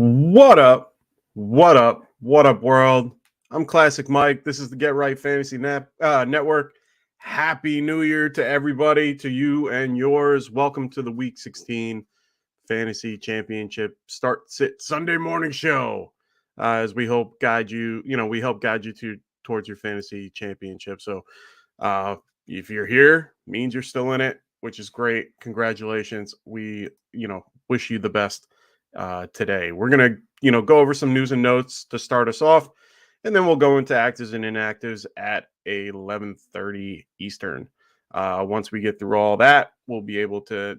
What up? What up? What up, world? I'm Classic Mike. This is the Get Right Fantasy Network. Happy New Year to everybody, to you and yours. Welcome to the Week 16 Fantasy Championship Start Sit Sunday morning show. As we help guide you, towards your fantasy championship. So, if you're here, means you're still in it, which is great. Congratulations. We, wish you the best today. We're gonna, go over some news and notes to start us off, and then we'll go into actives and inactives at 11:30 Eastern. Once we get through all that, we'll be able to,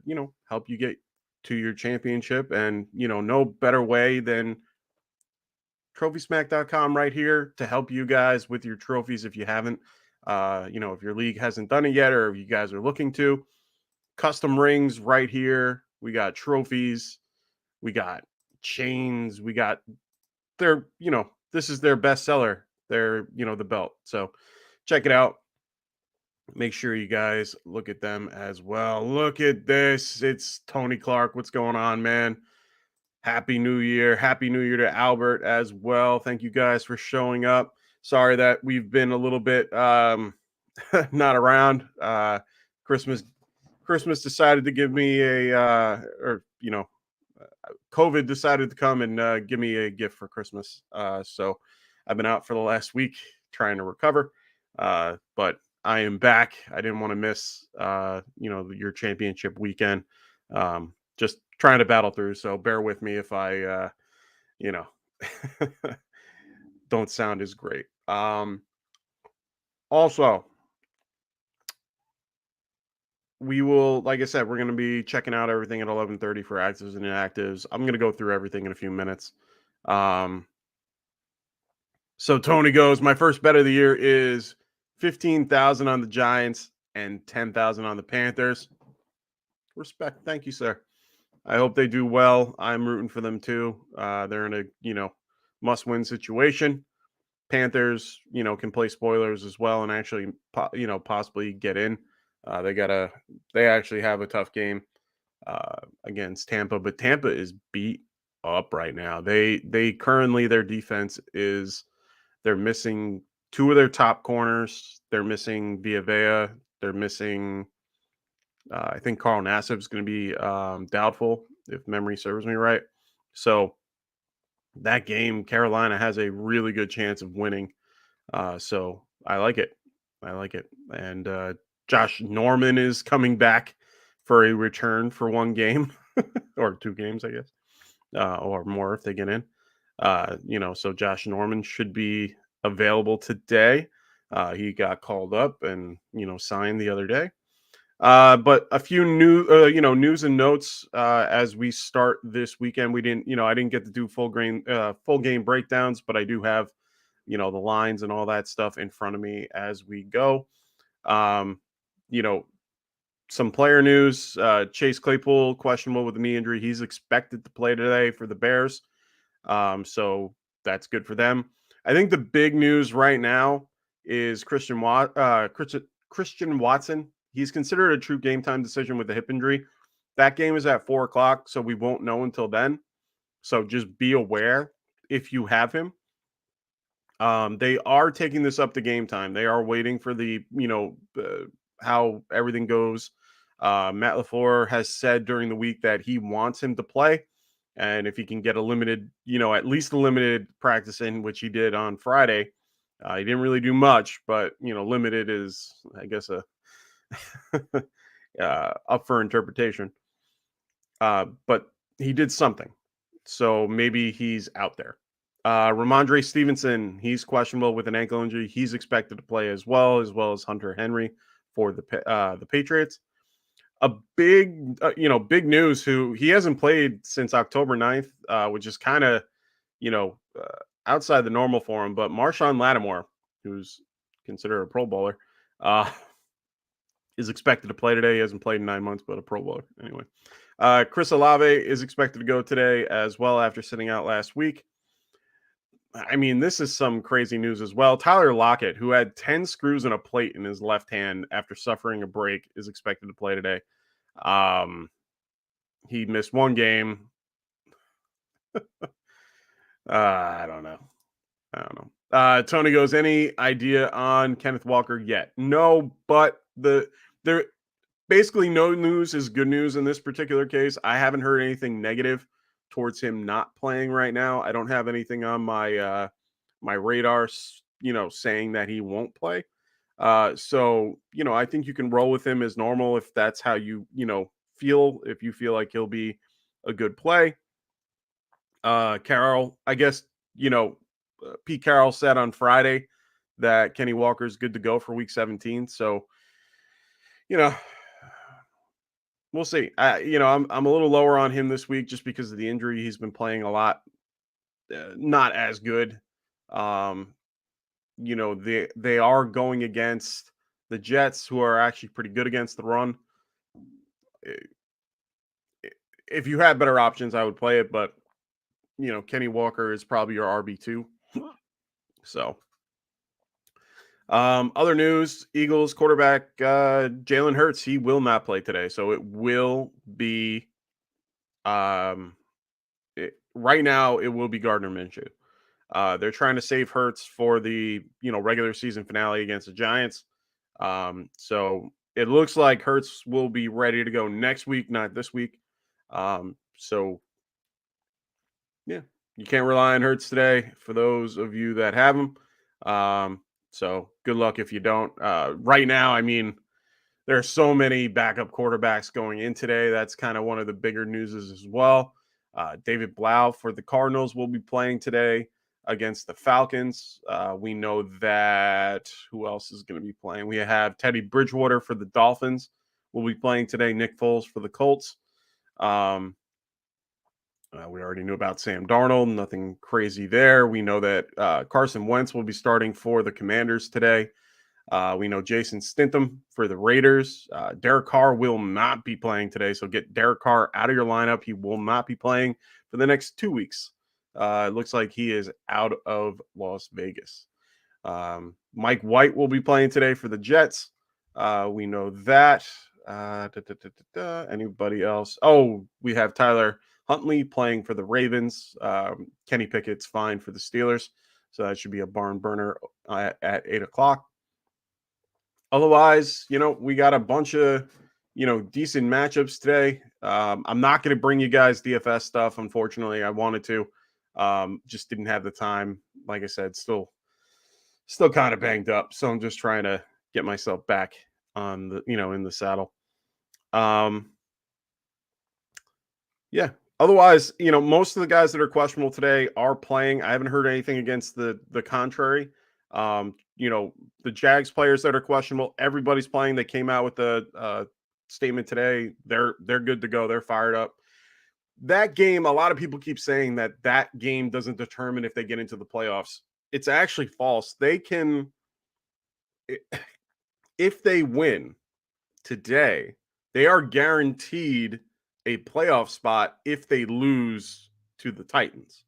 help you get to your championship, and no better way than TrophySmack.com right here to help you guys with your trophies if you haven't. If your league hasn't done it yet, or if you guys are looking to, custom rings right here. We got trophies, we got chains, we got their, this is their best seller, their, the belt. So check it out. Make sure you guys look at them as well. Look at this. It's Tony Clark. What's going on, man? Happy New Year. Happy New Year to Albert as well. Thank you guys for showing up. Sorry that we've been a little bit not around. Christmas decided to give me COVID decided to come and give me a gift for Christmas. So I've been out for the last week trying to recover. But I am back. I didn't want to miss your championship weekend. Just trying to battle through. So bear with me if I don't sound as great. Also, we will, like I said, we're going to be checking out everything at 11:30 for actives and inactives. I'm going to go through everything in a few minutes. So Tony goes, my first bet of the year is 15,000 on the Giants and 10,000 on the Panthers. Respect. Thank you, sir. I hope they do well. I'm rooting for them too. They're in a, must-win situation. Panthers, can play spoilers as well and actually, possibly get in. They actually have a tough game against Tampa, but Tampa is beat up right now. They currently, their defense is, they're missing two of their top corners. They're missing Villa. They're missing, I think Carl Nassib is going to be doubtful if memory serves me right. So that game, Carolina has a really good chance of winning. So I like it. And Josh Norman is coming back for a return for one game or two games, I guess, or more if they get in. So Josh Norman should be available today. He got called up and, signed the other day. But a few news and notes as we start this weekend. We didn't, I didn't get to do full game breakdowns, but I do have, the lines and all that stuff in front of me as we go. Some player news. Chase Claypool, questionable with a knee injury. He's expected to play today for the Bears. So that's good for them. I think the big news right now is Christian Watson. He's considered a true game time decision with the hip injury. That game is at 4:00, so we won't know until then. So just be aware if you have him. They are taking this up to game time. They are waiting for the, how everything goes. Matt LaFleur has said during the week that he wants him to play. And if he can get a limited, at least a limited practice in, which he did on Friday, he didn't really do much, but, limited is, I guess, up for interpretation. But he did something. So maybe he's out there. Ramondre Stevenson, he's questionable with an ankle injury. He's expected to play as well as Hunter Henry for the Patriots. A big, big news. Who he hasn't played since October 9th, which is kind of, outside the normal for him. But Marshawn Lattimore, who's considered a Pro Bowler, is expected to play today. He hasn't played in 9 months, but a Pro Bowler anyway. Chris Olave is expected to go today as well after sitting out last week. I mean, this is some crazy news as well. Tyler Lockett, who had 10 screws in a plate in his left hand after suffering a break, is expected to play today. He missed one game. I don't know. I don't know. Tony goes, any idea on Kenneth Walker yet? No, but there basically no news is good news in this particular case. I haven't heard anything negative towards him not playing right now. I don't have anything on my radar, saying that he won't play. So I think you can roll with him as normal if that's how feel. If you feel like he'll be a good play, Carroll, I guess Pete Carroll said on Friday that Kenny Walker is good to go for Week 17. So you know, we'll see. I'm a little lower on him this week just because of the injury. He's been playing a lot, not as good. Um, they are going against the Jets, who are actually pretty good against the run. If you had better options, I would play it, but Kenny Walker is probably your RB2. So, other news: Eagles quarterback Jalen Hurts, he will not play today, so it will be right now it will be Gardner Minshew. They're trying to save Hurts for the regular season finale against the Giants. So it looks like Hurts will be ready to go next week, not this week. So yeah, you can't rely on Hurts today for those of you that have him. So good luck if you don't. Right now, I mean, there are so many backup quarterbacks going in today. That's kind of one of the bigger newses as well. David Blau for the Cardinals will be playing today against the Falcons. We know that who else is going to be playing? We have Teddy Bridgewater for the Dolphins will be playing today. Nick Foles for the Colts. We already knew about Sam Darnold. Nothing crazy there. We know that Carson Wentz will be starting for the Commanders today. We know Jason Stidham for the Raiders. Derek Carr will not be playing today, so get Derek Carr out of your lineup. He will not be playing for the next 2 weeks. It looks like he is out of Las Vegas. Mike White will be playing today for the Jets. We know that. Anybody else? Oh, we have Tyler Huntley playing for the Ravens. Kenny Pickett's fine for the Steelers, so that should be a barn burner at 8 o'clock. Otherwise, we got a bunch of, decent matchups today. I'm not going to bring you guys DFS stuff. Unfortunately, I wanted to, just didn't have the time. Like I said, still kind of banged up. So I'm just trying to get myself back on the, in the saddle. Yeah. Otherwise, most of the guys that are questionable today are playing. I haven't heard anything against the contrary. The Jags players that are questionable, everybody's playing. They came out with a statement today. They're good to go. They're fired up. That game, a lot of people keep saying that game doesn't determine if they get into the playoffs. It's actually false. They can, if they win today, they are guaranteed a playoff spot if they lose to the Titans.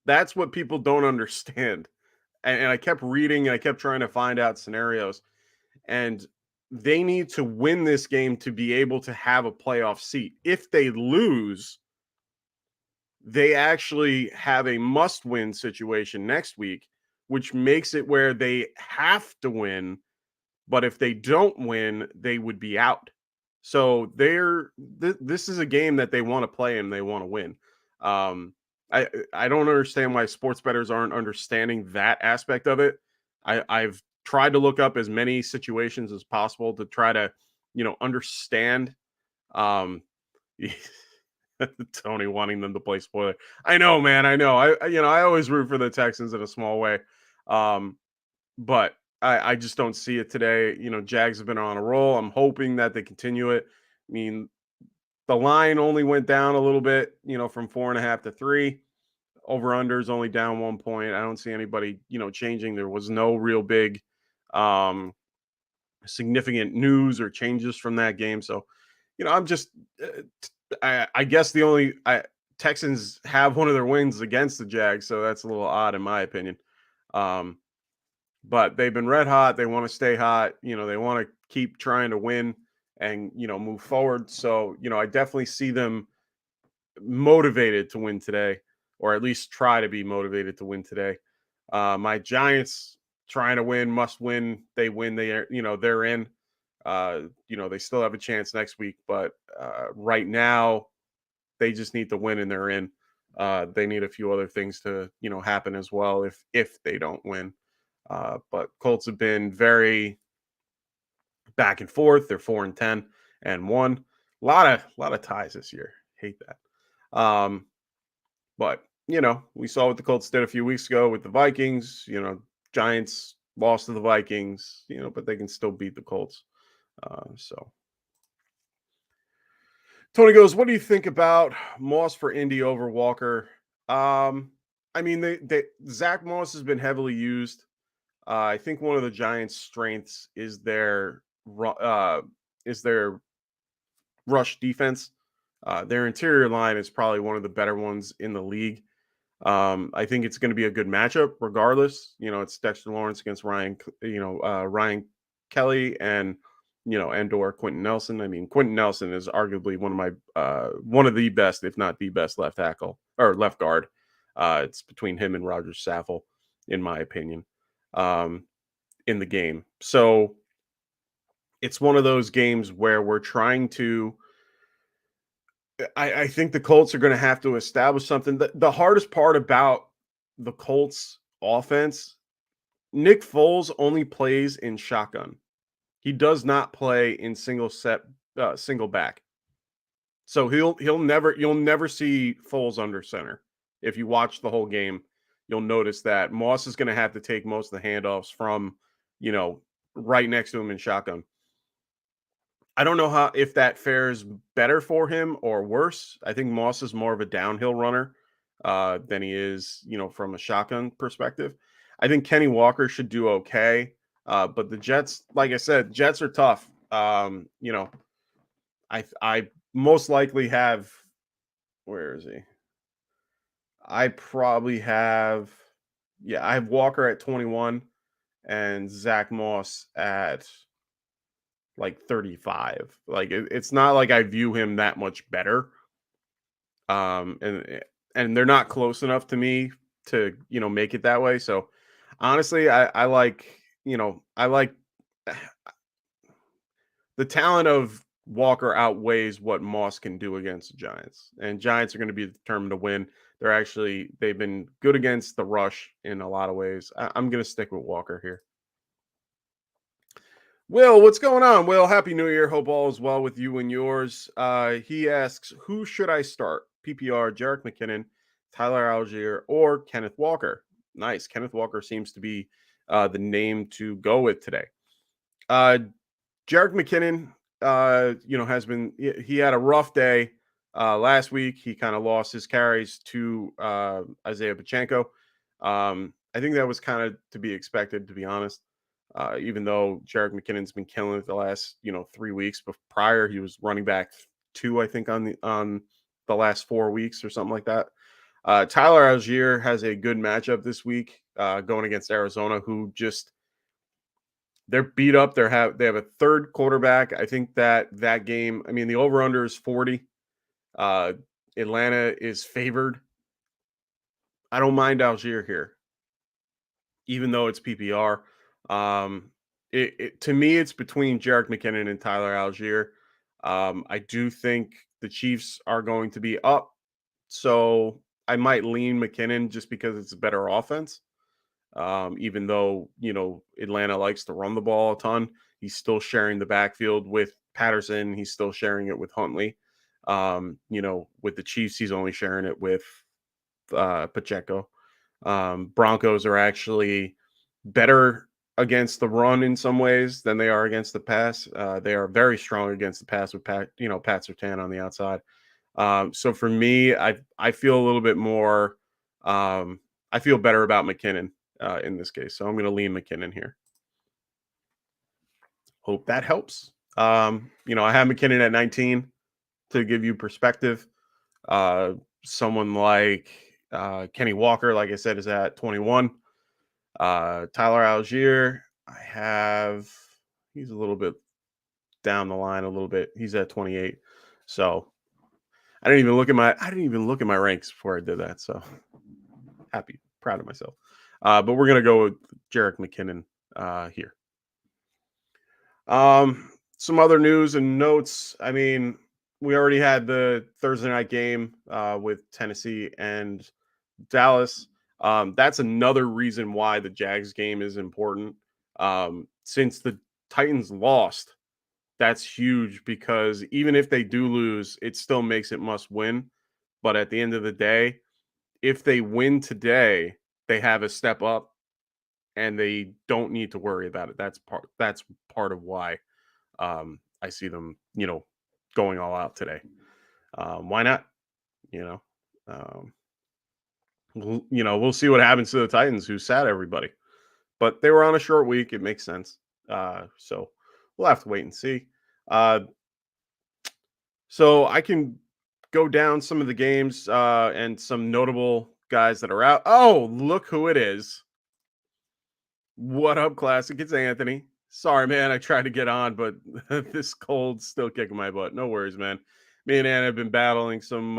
That's what people don't understand. And I kept reading and I kept trying to find out scenarios. And they need to win this game to be able to have a playoff seat. If they lose, they actually have a must-win situation next week, which makes it where they have to win. But if they don't win, they would be out. So this is a game that they want to play and they want to win. I don't understand why sports bettors aren't understanding that aspect of it. I've tried to look up as many situations as possible to try to, understand. Tony wanting them to play spoiler. I know, man. I know. I always root for the Texans in a small way. But I just don't see it today. Jags have been on a roll. I'm hoping that they continue it. I mean, the line only went down a little bit, from 4.5 to 3. Over under is only down 1 point. I don't see anybody, changing. There was no real big significant news or changes from that game. So, I'm just, I guess the only Texans have one of their wins against the Jags. So that's a little odd in my opinion. But they've been red hot. They want to stay hot. They want to keep trying to win and, move forward. So, I definitely see them motivated to win today or at least try to be motivated to win today. My Giants trying to win, must win. They win, they're in. They still have a chance next week, but right now they just need to win and they're in. They need a few other things to happen as well if they don't win. But Colts have been very back and forth. They're 4-10 and 1. A lot of ties this year. Hate that. But we saw what the Colts did a few weeks ago with the Vikings. Giants lost to the Vikings. But they can still beat the Colts. So Tony goes, what do you think about Moss for Indy over Walker? I mean, Zach Moss has been heavily used. I think one of the Giants' strengths is their rush defense. Their interior line is probably one of the better ones in the league. I think it's going to be a good matchup, regardless. It's Dexter Lawrence against Ryan Kelly and and/or Quentin Nelson. I mean, Quentin Nelson is arguably one of the best, if not the best, left tackle or left guard. It's between him and Roger Saffold, in my opinion, in the game. So it's one of those games where we're trying to. I think the Colts are going to have to establish something. The hardest part about the Colts offense, Nick Foles only plays in shotgun. He does not play in single back. So you'll never see Foles under center. If you watch the whole game, you'll notice that Moss is going to have to take most of the handoffs from, right next to him in shotgun. I don't know if that fares better for him or worse. I think Moss is more of a downhill runner than he is, from a shotgun perspective. I think Kenny Walker should do okay. But the Jets, like I said, Jets are tough. I most likely have, where is he? I probably have, I have Walker at 21 and Zach Moss at like 35. Like it's not like I view him that much better. And they're not close enough to me to, make it that way. So honestly, I like the talent of Walker outweighs what Moss can do against the Giants. And Giants are going to be determined to win. They've been good against the rush in a lot of ways. I'm going to stick with Walker here. Will, what's going on? Will, Happy New Year. Hope all is well with you and yours. He asks, who should I start? PPR, Jerick McKinnon, Tyler Algier, or Kenneth Walker? Nice. Kenneth Walker seems to be the name to go with today. Jerick McKinnon, he had a rough day last week. He kind of lost his carries to Isaiah Pacheco. I think that was kind of to be expected, to be honest. Even though Jerick McKinnon's been killing it the last 3 weeks, but prior he was running back 2, I think, on the last 4 weeks or something like that. Tyler Algier has a good matchup this week going against Arizona, who they're beat up. They have a third quarterback. I think that game, I mean, the over-under is 40. Atlanta is favored. I don't mind Algier here, even though it's PPR. To me, it's between Jerick McKinnon and Tyler Algier. I do think the Chiefs are going to be up, so I might lean McKinnon just because it's a better offense. Even though, Atlanta likes to run the ball a ton, he's still sharing the backfield with Patterson. He's still sharing it with Huntley. With the Chiefs, he's only sharing it with Pacheco. Broncos are actually better against the run in some ways than they are against the pass. They are very strong against the pass with Pat Surtain on the outside. So for me, I feel a little bit more. I feel better about McKinnon in this case, so I'm going to lean McKinnon here. Hope that helps. I have McKinnon at 19 to give you perspective. Someone like Kenny Walker, like I said, is at 21. Tyler Algier, he's a little bit down the line a little bit. He's at 28. So I didn't even look at my ranks before I did that. So happy, proud of myself. But we're gonna go with Jerick McKinnon here. Some other news and notes. I mean, we already had the Thursday night game with Tennessee and Dallas. That's another reason why the Jags game is important. Since the Titans lost, that's huge because even if they do lose, it still makes it must win. But at the end of the day, if they win today, they have a step up and they don't need to worry about it. That's part of why I see them, going all out today. Why not? You know, we'll see what happens to the Titans, who sat everybody, but they were on a short week. It makes sense. So we'll have to wait and see. So I can go down some of the games and some notable guys that are out. Oh, look who it is. What up, Classic? It's Anthony. Sorry, man. I tried to get on, but this cold's still kicking my butt. No worries, man. Me and Anna have been battling some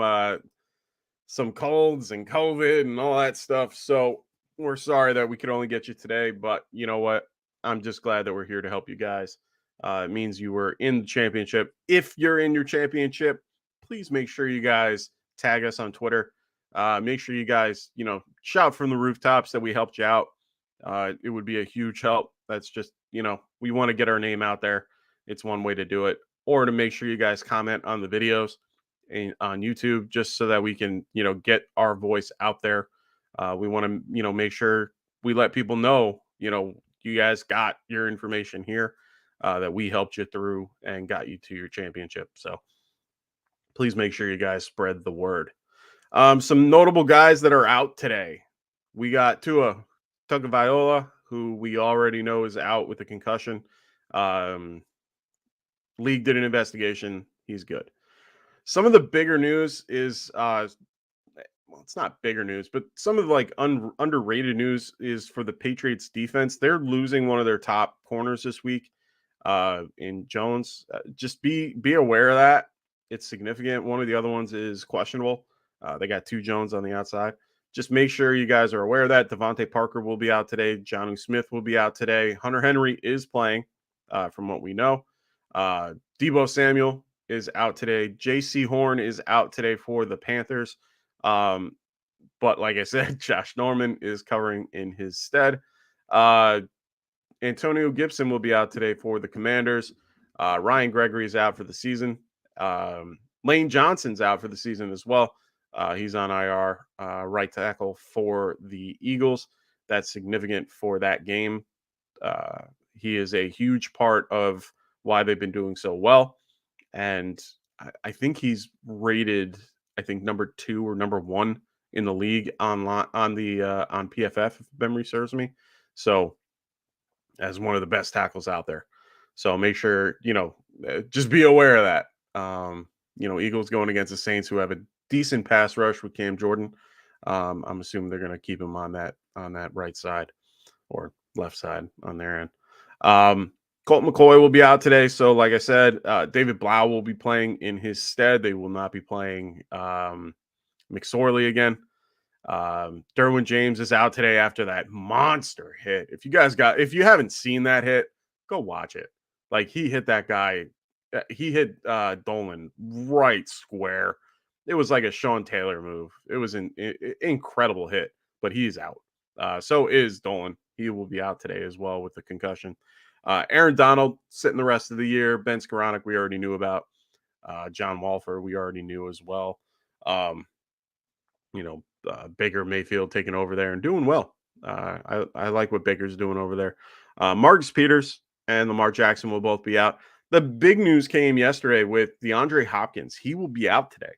colds and COVID and all that stuff. So we're sorry that we could only get you today, but you know what? I'm just glad that we're here to help you guys. It means you were in the championship. If you're in your championship, please make sure you guys tag us on Twitter. Make sure you guys, shout from the rooftops that we helped you out. It would be a huge help. That's just, we want to get our name out there. It's one way to do it. Or to make sure you guys comment on the videos on YouTube, just so that we can, get our voice out there. We want to, make sure we let people know, you guys got your information here, that we helped you through and got you to your championship. So please make sure you guys spread the word. Some notable guys that are out today. We got Tua Tagovailoa, who we already know is out with a concussion. League did an investigation. He's good. Some of the bigger news is, it's not bigger news, but some of the underrated news is for the Patriots defense. They're losing one of their top corners this week in Jones. Just be aware of that. It's significant. One of the other ones is questionable. They got two Jones on the outside. Just make sure you guys are aware of that. Devontae Parker will be out today. Jonnu Smith will be out today. Hunter Henry is playing, from what we know. Deebo Samuel is out today. J.C. Horn is out today for the Panthers. But like I said, Josh Norman is covering in his stead. Antonio Gibson will be out today for the Commanders. Ryan Gregory is out for the season. Lane Johnson's out for the season as well. He's on IR, right tackle for the Eagles. That's significant for that game. He is a huge part of why they've been doing so well. And I think he's rated, number 2 or number 1 in the league on PFF, if memory serves me. So as one of the best tackles out there. So make sure, just be aware of that. Eagles going against the Saints, who have a decent pass rush with Cam Jordan. I'm assuming they're going to keep him on that right side or left side on their end. Colt McCoy will be out today. So like I said, David Blau will be playing in his stead. They will not be playing McSorley again. Derwin James is out today after that monster hit. If you haven't seen that hit, go watch it. Like, he hit that guy. He hit Dolan right square. It was like a Sean Taylor move. It was an incredible hit, but he's out. So is Dolan. He will be out today as well with the concussion. Aaron Donald sitting the rest of the year. Ben Skoranek, we already knew about. John Walfer, we already knew as well. Baker Mayfield taking over there and doing well. I like what Baker's doing over there. Marcus Peters and Lamar Jackson will both be out. The big news came yesterday with DeAndre Hopkins. He will be out today.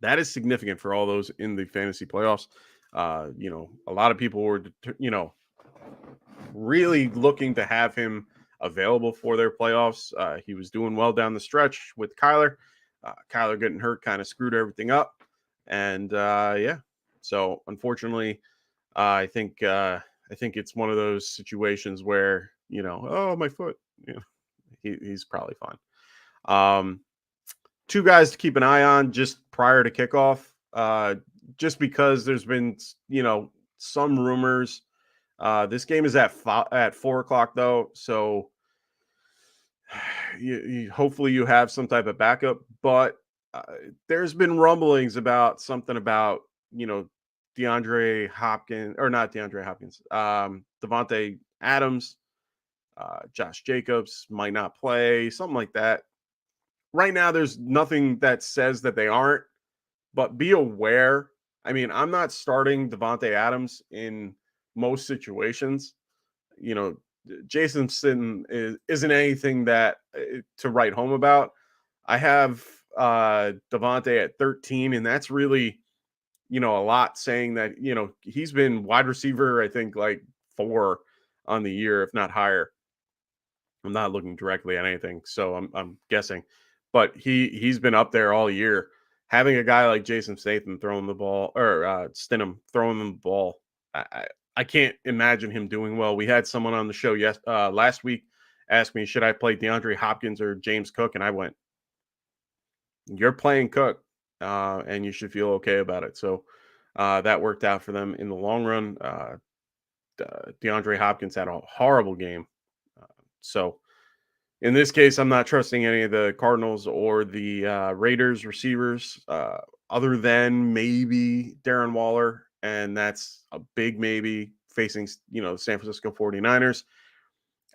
That is significant for all those in the fantasy playoffs. A lot of people were, really looking to have him available for their playoffs. He was doing well down the stretch with Kyler. Kyler getting hurt kind of screwed everything up. And so unfortunately, I think it's one of those situations where, oh, my foot, he's probably fine. Two guys to keep an eye on just prior to kickoff. just because there's been, some rumors. This game is at 4:00 though, so hopefully you have some type of backup. But uh, there's been rumblings about something about you know DeAndre Hopkins, or not DeAndre Hopkins, Devontae Adams, Josh Jacobs might not play, something like that. Right now, there's nothing that says that they aren't, but be aware. I mean, I'm not starting Devontae Adams in most situations. You know, Jason Sitton isn't anything that to write home about. I have Devontae at 13, and that's really, a lot, saying that, he's been wide receiver, I think, like 4 on the year, if not higher. I'm not looking directly at anything, so I'm guessing, but he's been up there all year. Having a guy like Jason Statham throwing the ball, or Stidham throwing the ball, I can't imagine him doing well. We had someone on the show last week ask me, should I play DeAndre Hopkins or James Cook, and I went, you're playing Cook, and you should feel okay about it. So that worked out for them in the long run. DeAndre Hopkins had a horrible game, so. In this case, I'm not trusting any of the Cardinals or the Raiders receivers, other than maybe Darren Waller, and that's a big maybe, facing the San Francisco 49ers.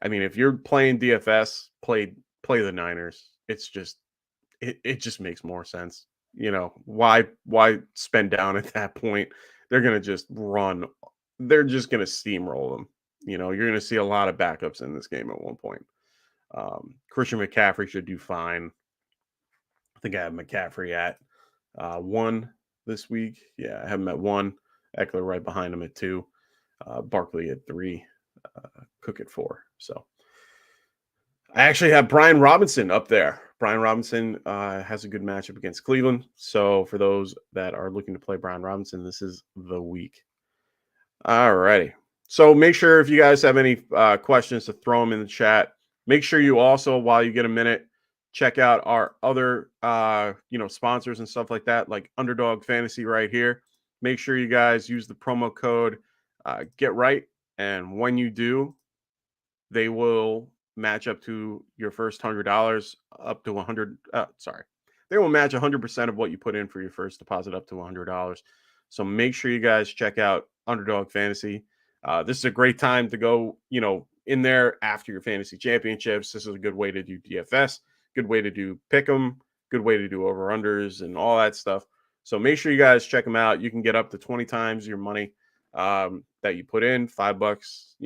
I mean, if you're playing DFS, play the Niners. It's just it just makes more sense. Why spend down at that point? They're gonna just run. They're just gonna steamroll them. You're gonna see a lot of backups in this game at one point. Christian McCaffrey should do fine. I think I have McCaffrey at 1 this week. Yeah, I have him at 1. Eckler right behind him at 2. Barkley at 3. Cook at 4. So I actually have Brian Robinson up there. Brian Robinson has a good matchup against Cleveland. So for those that are looking to play Brian Robinson, this is the week. All righty. So make sure, if you guys have any questions, to throw them in the chat. Make sure you also, while you get a minute, check out our other, sponsors and stuff like that, like Underdog Fantasy right here. Make sure you guys use the promo code Get Right, and when you do, they will match up to your first $100 up to 100. They will match 100% of what you put in for your first deposit up to $100. So make sure you guys check out Underdog Fantasy. This is a great time to go, in there after your fantasy championships. This is a good way to do DFS, good way to do pick 'em, good way to do over unders and all that stuff. So make sure you guys check them out. You can get up to 20 times your money that you put in. $5,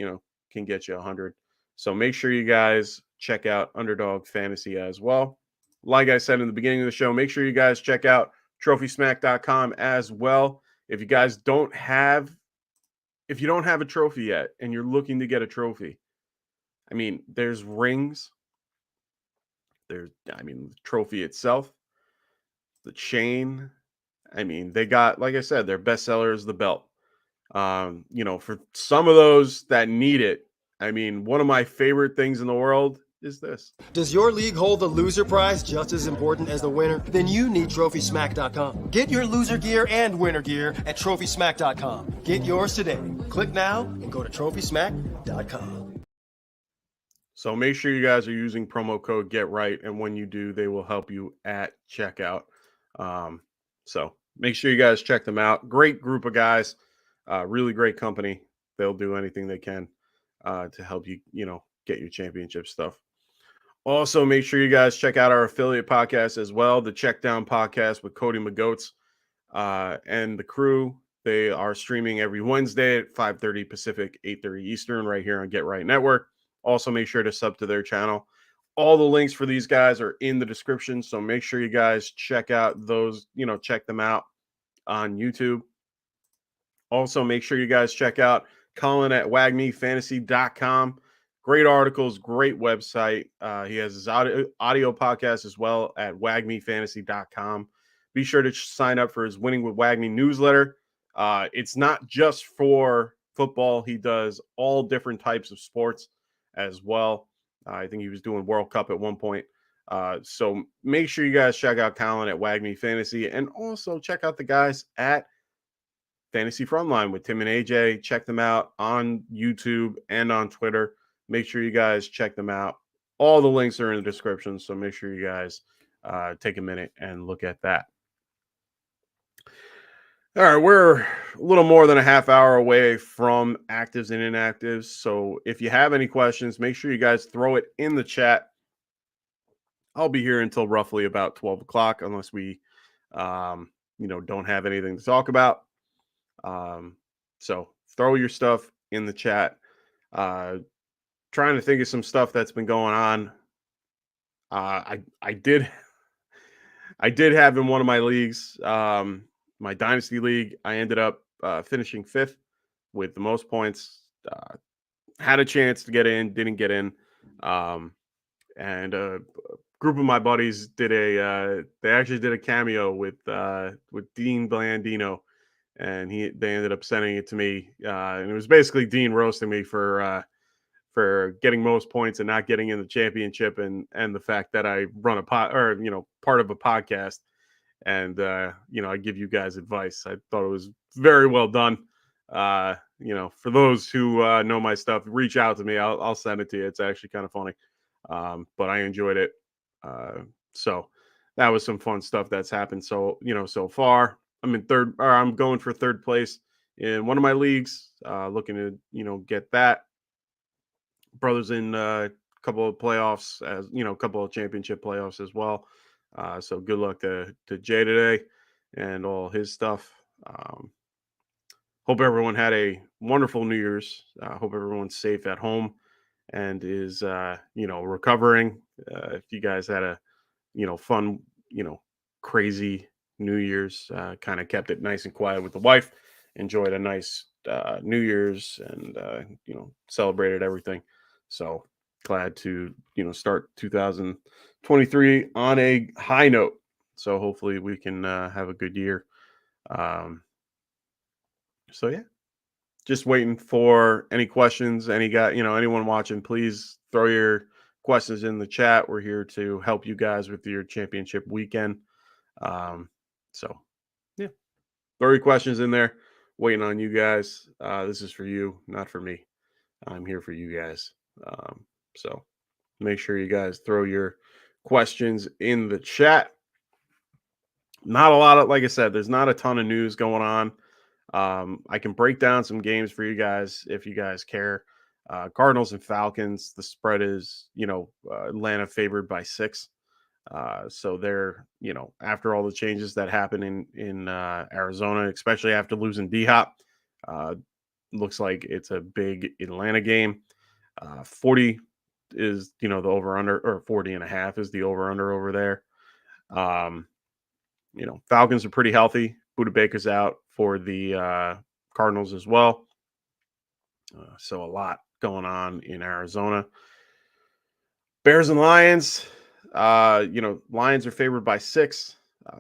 can get you 100. So make sure you guys check out Underdog Fantasy as well. Like I said in the beginning of the show, make sure you guys check out TrophySmack.com as well. If you don't have a trophy yet and you're looking to get a trophy, I mean, there's rings. The trophy itself, the chain. I mean, they got, like I said, their best seller is the belt. For some of those that need it, I mean, one of my favorite things in the world is this. Does your league hold the loser prize just as important as the winner? Then you need TrophySmack.com. Get your loser gear and winner gear at TrophySmack.com. Get yours today. Click now and go to TrophySmack.com. So make sure you guys are using promo code Get Right, and when you do, they will help you at checkout. So make sure you guys check them out. Great group of guys, really great company. They'll do anything they can to help you, get your championship stuff. Also, make sure you guys check out our affiliate podcast as well, the Check Down Podcast with Cody McGoats and the crew. They are streaming every Wednesday at 5:30 Pacific, 8:30 Eastern, right here on Get Right Network. Also, make sure to sub to their channel. All the links for these guys are in the description, so make sure you guys check out those, check them out on YouTube. Also, make sure you guys check out Colin at WAGMIFantasy.com. Great articles, great website. He has his audio podcast as well at WAGMIFantasy.com. Be sure to sign up for his Winning with WAGMI newsletter. It's not just for football. He does all different types of sports as well. I think he was doing World Cup at one point. So make sure you guys check out Colin at WAGMI Fantasy, and also check out the guys at Fantasy Frontline with Tim and AJ. Check them out on YouTube and on Twitter. Make sure you guys check them out. All the links are in the description, so make sure you guys take a minute and look at that. All right, we're a little more than a half hour away from actives and inactives. So if you have any questions, make sure you guys throw it in the chat. I'll be here until roughly about 12 o'clock, unless we, don't have anything to talk about. So throw your stuff in the chat. Trying to think of some stuff that's been going on. I did have in one of my leagues, my dynasty league, I ended up finishing 5th with the most points. Had a chance to get in, didn't get in. And a group of my buddies did they actually did a cameo with Dean Blandino, and they ended up sending it to me. And it was basically Dean roasting me for getting most points and not getting in the championship, and the fact that I run part of a podcast, and I give you guys advice. I thought it was very well done. For those who know my stuff, reach out to me. I'll send it to you. It's actually kind of funny, but I enjoyed it. So that was some fun stuff that's happened. So so far I'm going for 3rd place in one of my leagues. Looking to get that. Brothers in a couple of playoffs, as a couple of championship playoffs as well. So good luck to Jay today and all his stuff. Hope everyone had a wonderful New Year's. Hope everyone's safe at home and is recovering. If you guys had a fun, crazy New Year's, kind of kept it nice and quiet with the wife, enjoyed a nice New Year's, and celebrated everything. So glad to start 2023 on a high note. So hopefully we can have a good year. So yeah, just waiting for any questions. Anyone watching, please throw your questions in the chat. We're here to help you guys with your championship weekend. So yeah, throw your questions in there. Waiting on you guys. This is for you, not for me. I'm here for you guys. So make sure you guys throw your questions in the chat. Not a lot of, like I said, there's not a ton of news going on. I can break down some games for you guys if you guys care. Cardinals and Falcons, the spread is, Atlanta favored by 6. So they're, after all the changes that happened in Arizona, especially after losing D-Hop, looks like it's a big Atlanta game. 40 is, the over-under, or 40.5 is the over-under over there. Falcons are pretty healthy. Budda Baker's out for the Cardinals as well. So a lot going on in Arizona. Bears and Lions. Lions are favored by 6.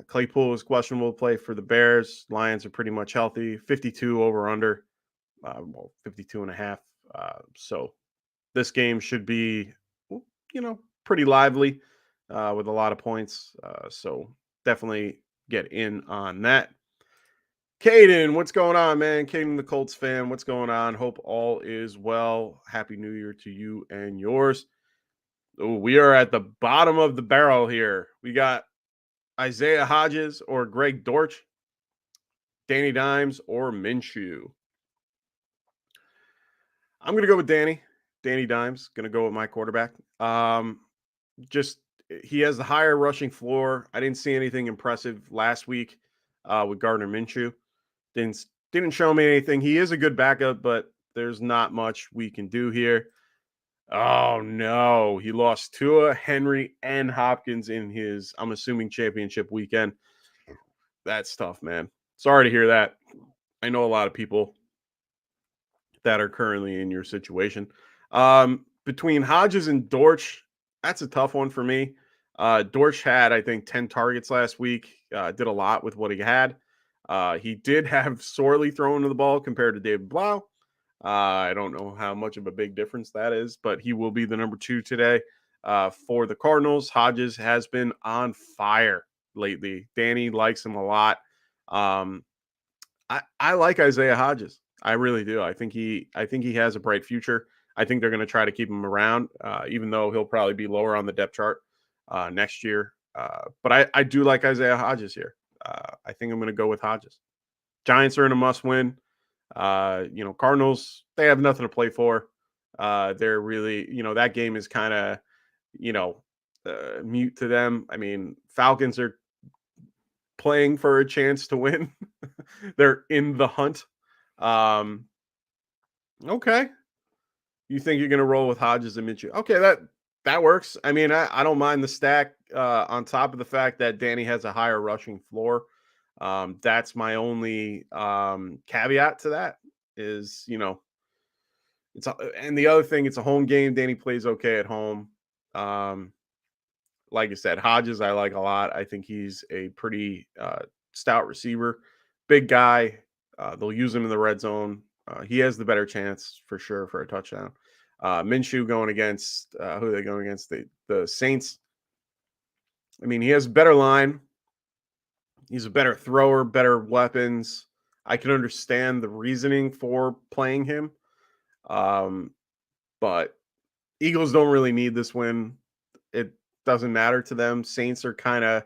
Claypool is questionable to play for the Bears. Lions are pretty much healthy. 52 over under. 52.5. So this game should be, pretty lively with a lot of points. So definitely get in on that. Caden, what's going on, man? Caden, the Colts fan, what's going on? Hope all is well. Happy New Year to you and yours. Ooh, we are at the bottom of the barrel here. We got Isaiah Hodges or Greg Dortch, Danny Dimes or Minshew. I'm going to go with Danny Dimes. Going to go with my quarterback. He has the higher rushing floor. I didn't see anything impressive last week with Gardner Minshew. Didn't show me anything. He is a good backup, but there's not much we can do here. Oh, no. He lost Tua, Henry, and Hopkins in his, I'm assuming, championship weekend. That's tough, man. Sorry to hear that. I know a lot of people that are currently in your situation. Between Hodges and Dortch, that's a tough one for me. Dortch had, I think, 10 targets last week. Did a lot with what he had. He did have sorely thrown to the ball compared to David Blau. I don't know how much of a big difference that is, but he will be the number 2 today for the Cardinals. Hodges has been on fire lately. Danny likes him a lot. I like Isaiah Hodgins. I really do. I think he has a bright future. I think they're going to try to keep him around, even though he'll probably be lower on the depth chart next year. But I do like Isaiah Hodgins here. I think I'm going to go with Hodgins. Giants are in a must win. Cardinals, they have nothing to play for. They're really, that game is kind of, mute to them. I mean, Falcons are playing for a chance to win. They're in the hunt. Okay. You think you're going to roll with Hodges and Minshew? Okay, that works. I mean, I don't mind the stack on top of the fact that Danny has a higher rushing floor. That's my only caveat to that is, and the other thing, it's a home game. Danny plays okay at home. Like I said, Hodges, I like a lot. I think he's a pretty stout receiver, big guy. They'll use him in the red zone. He has the better chance for sure for a touchdown. Minshew going against who are they going against? The Saints. I mean, he has a better line. He's a better thrower, better weapons. I can understand the reasoning for playing him. But Eagles don't really need this win. It doesn't matter to them. Saints are kind of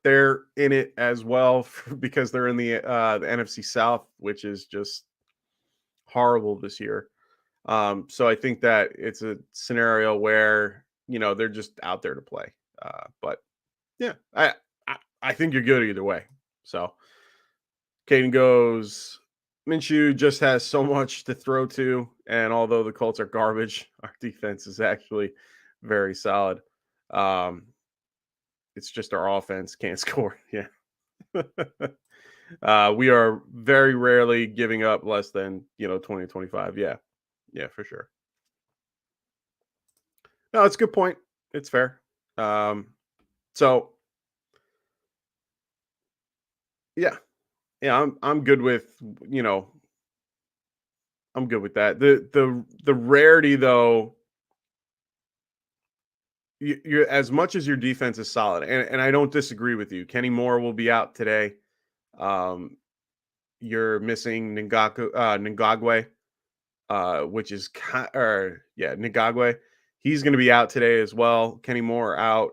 they're in it as well because they're in the NFC South, which is just horrible this year. So I think that it's a scenario where they're just out there to play. But yeah, I think you're good either way. So Caden goes, Minshew just has so much to throw to, and although the Colts are garbage, our defense is actually very solid. It's just our offense can't score. Yeah. We are very rarely giving up less than 20, 25. Yeah, for sure. No, it's a good point. It's fair. So yeah, I'm good with I'm good with that. The rarity though, you're as much as your defense is solid, and I don't disagree with you. Kenny Moore will be out today. You're missing Ngagwe, which is Ngagwe. He's going to be out today as well. Kenny Moore out.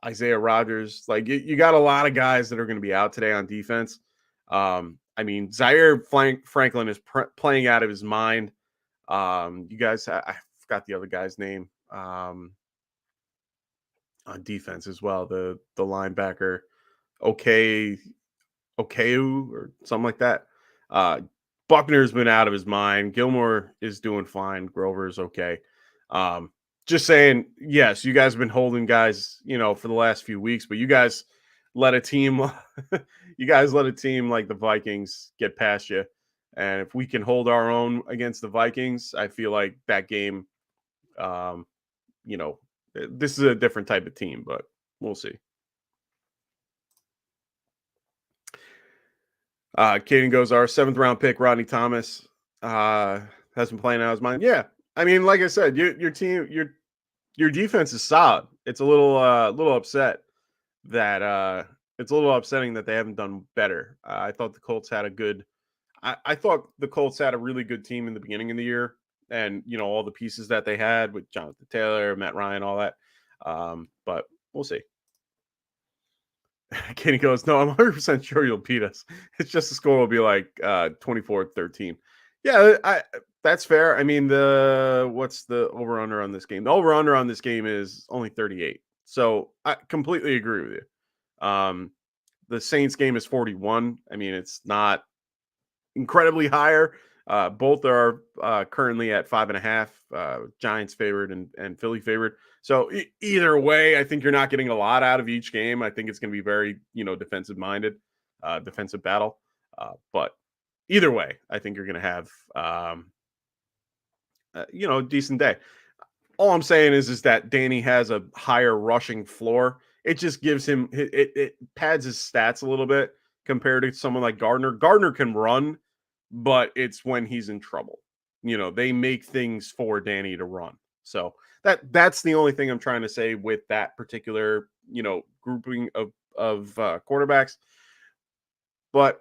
Isaiah Rodgers. Like you got a lot of guys that are going to be out today on defense. I mean, Zaire Franklin is playing out of his mind. You guys, I forgot the other guy's name on defense as well. The linebacker, Okeu or something like that. Buckner's been out of his mind. Gilmore is doing fine. Grover's okay. Just saying, yes, you guys have been holding guys, for the last few weeks, but you guys let a team like the Vikings get past you. And if we can hold our own against the Vikings, I feel like that game, this is a different type of team, but we'll see. Caden goes, our 7th round pick, Rodney Thomas, has been playing out of his mind. Yeah. I mean, like I said, your team, your defense is solid. It's a little upsetting that they haven't done better. I thought the Colts had I thought the Colts had a really good team in the beginning of the year, and all the pieces that they had with Jonathan Taylor, Matt Ryan, all that. But we'll see. Kenny goes, no, I'm 100% sure you'll beat us. It's just the score will be like 24-13. Yeah, that's fair. I mean, what's the over-under on this game? The over-under on this game is only 38. So I completely agree with you. The Saints game is 41. I mean, it's not incredibly higher. Both are currently at 5.5. Giants favored and Philly favored. So either way, I think you're not getting a lot out of each game. I think it's going to be very, defensive minded, defensive battle. But either way, I think you're going to have, a decent day. All I'm saying is that Danny has a higher rushing floor. It just gives him, it pads his stats a little bit compared to someone like Gardner. Gardner can run, but it's when he's in trouble. They make things for Danny to run. So that's the only thing I'm trying to say with that particular, grouping of quarterbacks. But,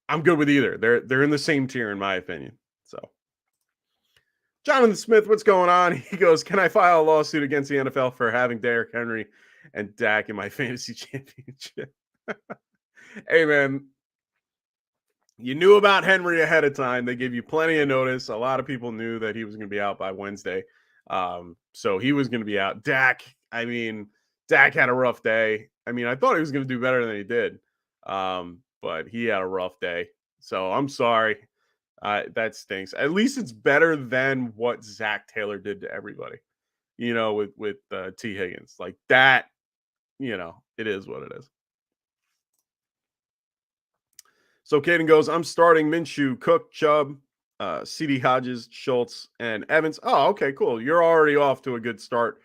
I'm good with either. They're in the same tier in my opinion. So, Jonathan Smith, what's going on? He goes, "Can I file a lawsuit against the NFL for having Derrick Henry and Dak in my fantasy championship?" Hey, man, you knew about Henry ahead of time. They gave you plenty of notice. A lot of people knew that he was going to be out by Wednesday. So he was going to be out. Dak had a rough day. I thought he was going to do better than he did. But he had a rough day. So I'm sorry. That stinks. At least it's better than what Zach Taylor did to everybody, with T. Higgins. Like that, it is what it is. So Caden goes, "I'm starting Minshew, Cook, Chubb, CD Hodges, Schultz, and Evans." Oh, okay, cool. You're already off to a good start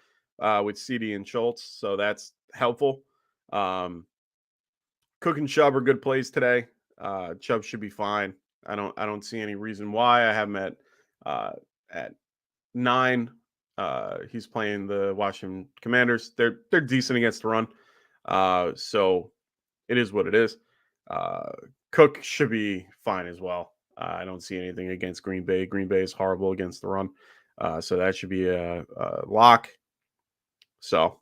with CD and Schultz, so that's helpful. Cook and Chubb are good plays today. Chubb should be fine. I don't see any reason why. I have him at 9. He's playing the Washington Commanders. They're decent against the run. So it is what it is. Cook should be fine as well. I don't see anything against Green Bay. Green Bay is horrible against the run. So that should be a lock. So,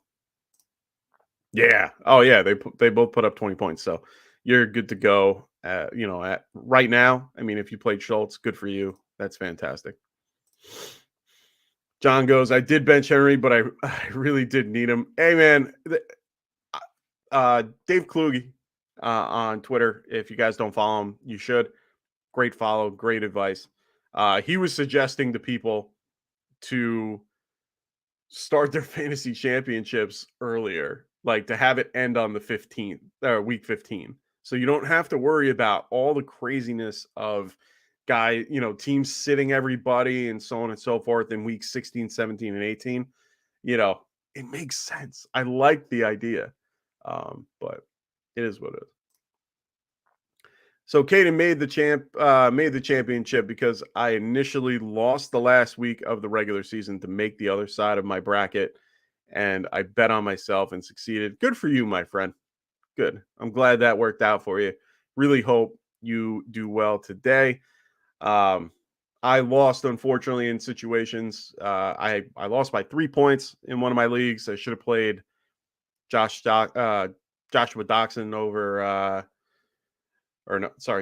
yeah. Oh, yeah. They both put up 20 points. So you're good to go. At right now. If you played Schultz, good for you. That's fantastic. John goes, "I did bench Henry, but I really did need him." Hey, man. Dave Kluge on Twitter. If you guys don't follow him, you should. Great follow, great advice. He was suggesting to people to start their fantasy championships earlier, like to have it end on the 15th or week 15. So you don't have to worry about all the craziness of teams sitting everybody and so on and so forth in week 16, 17, and 18. It makes sense. I like the idea. But it is what it is. So Caden made the championship because I initially lost the last week of the regular season to make the other side of my bracket, and I bet on myself and succeeded. Good for you, my friend. Good. I'm glad that worked out for you. Really hope you do well today. I lost, unfortunately, in situations. I lost by 3 points in one of my leagues. I should have played Joshua Doxson over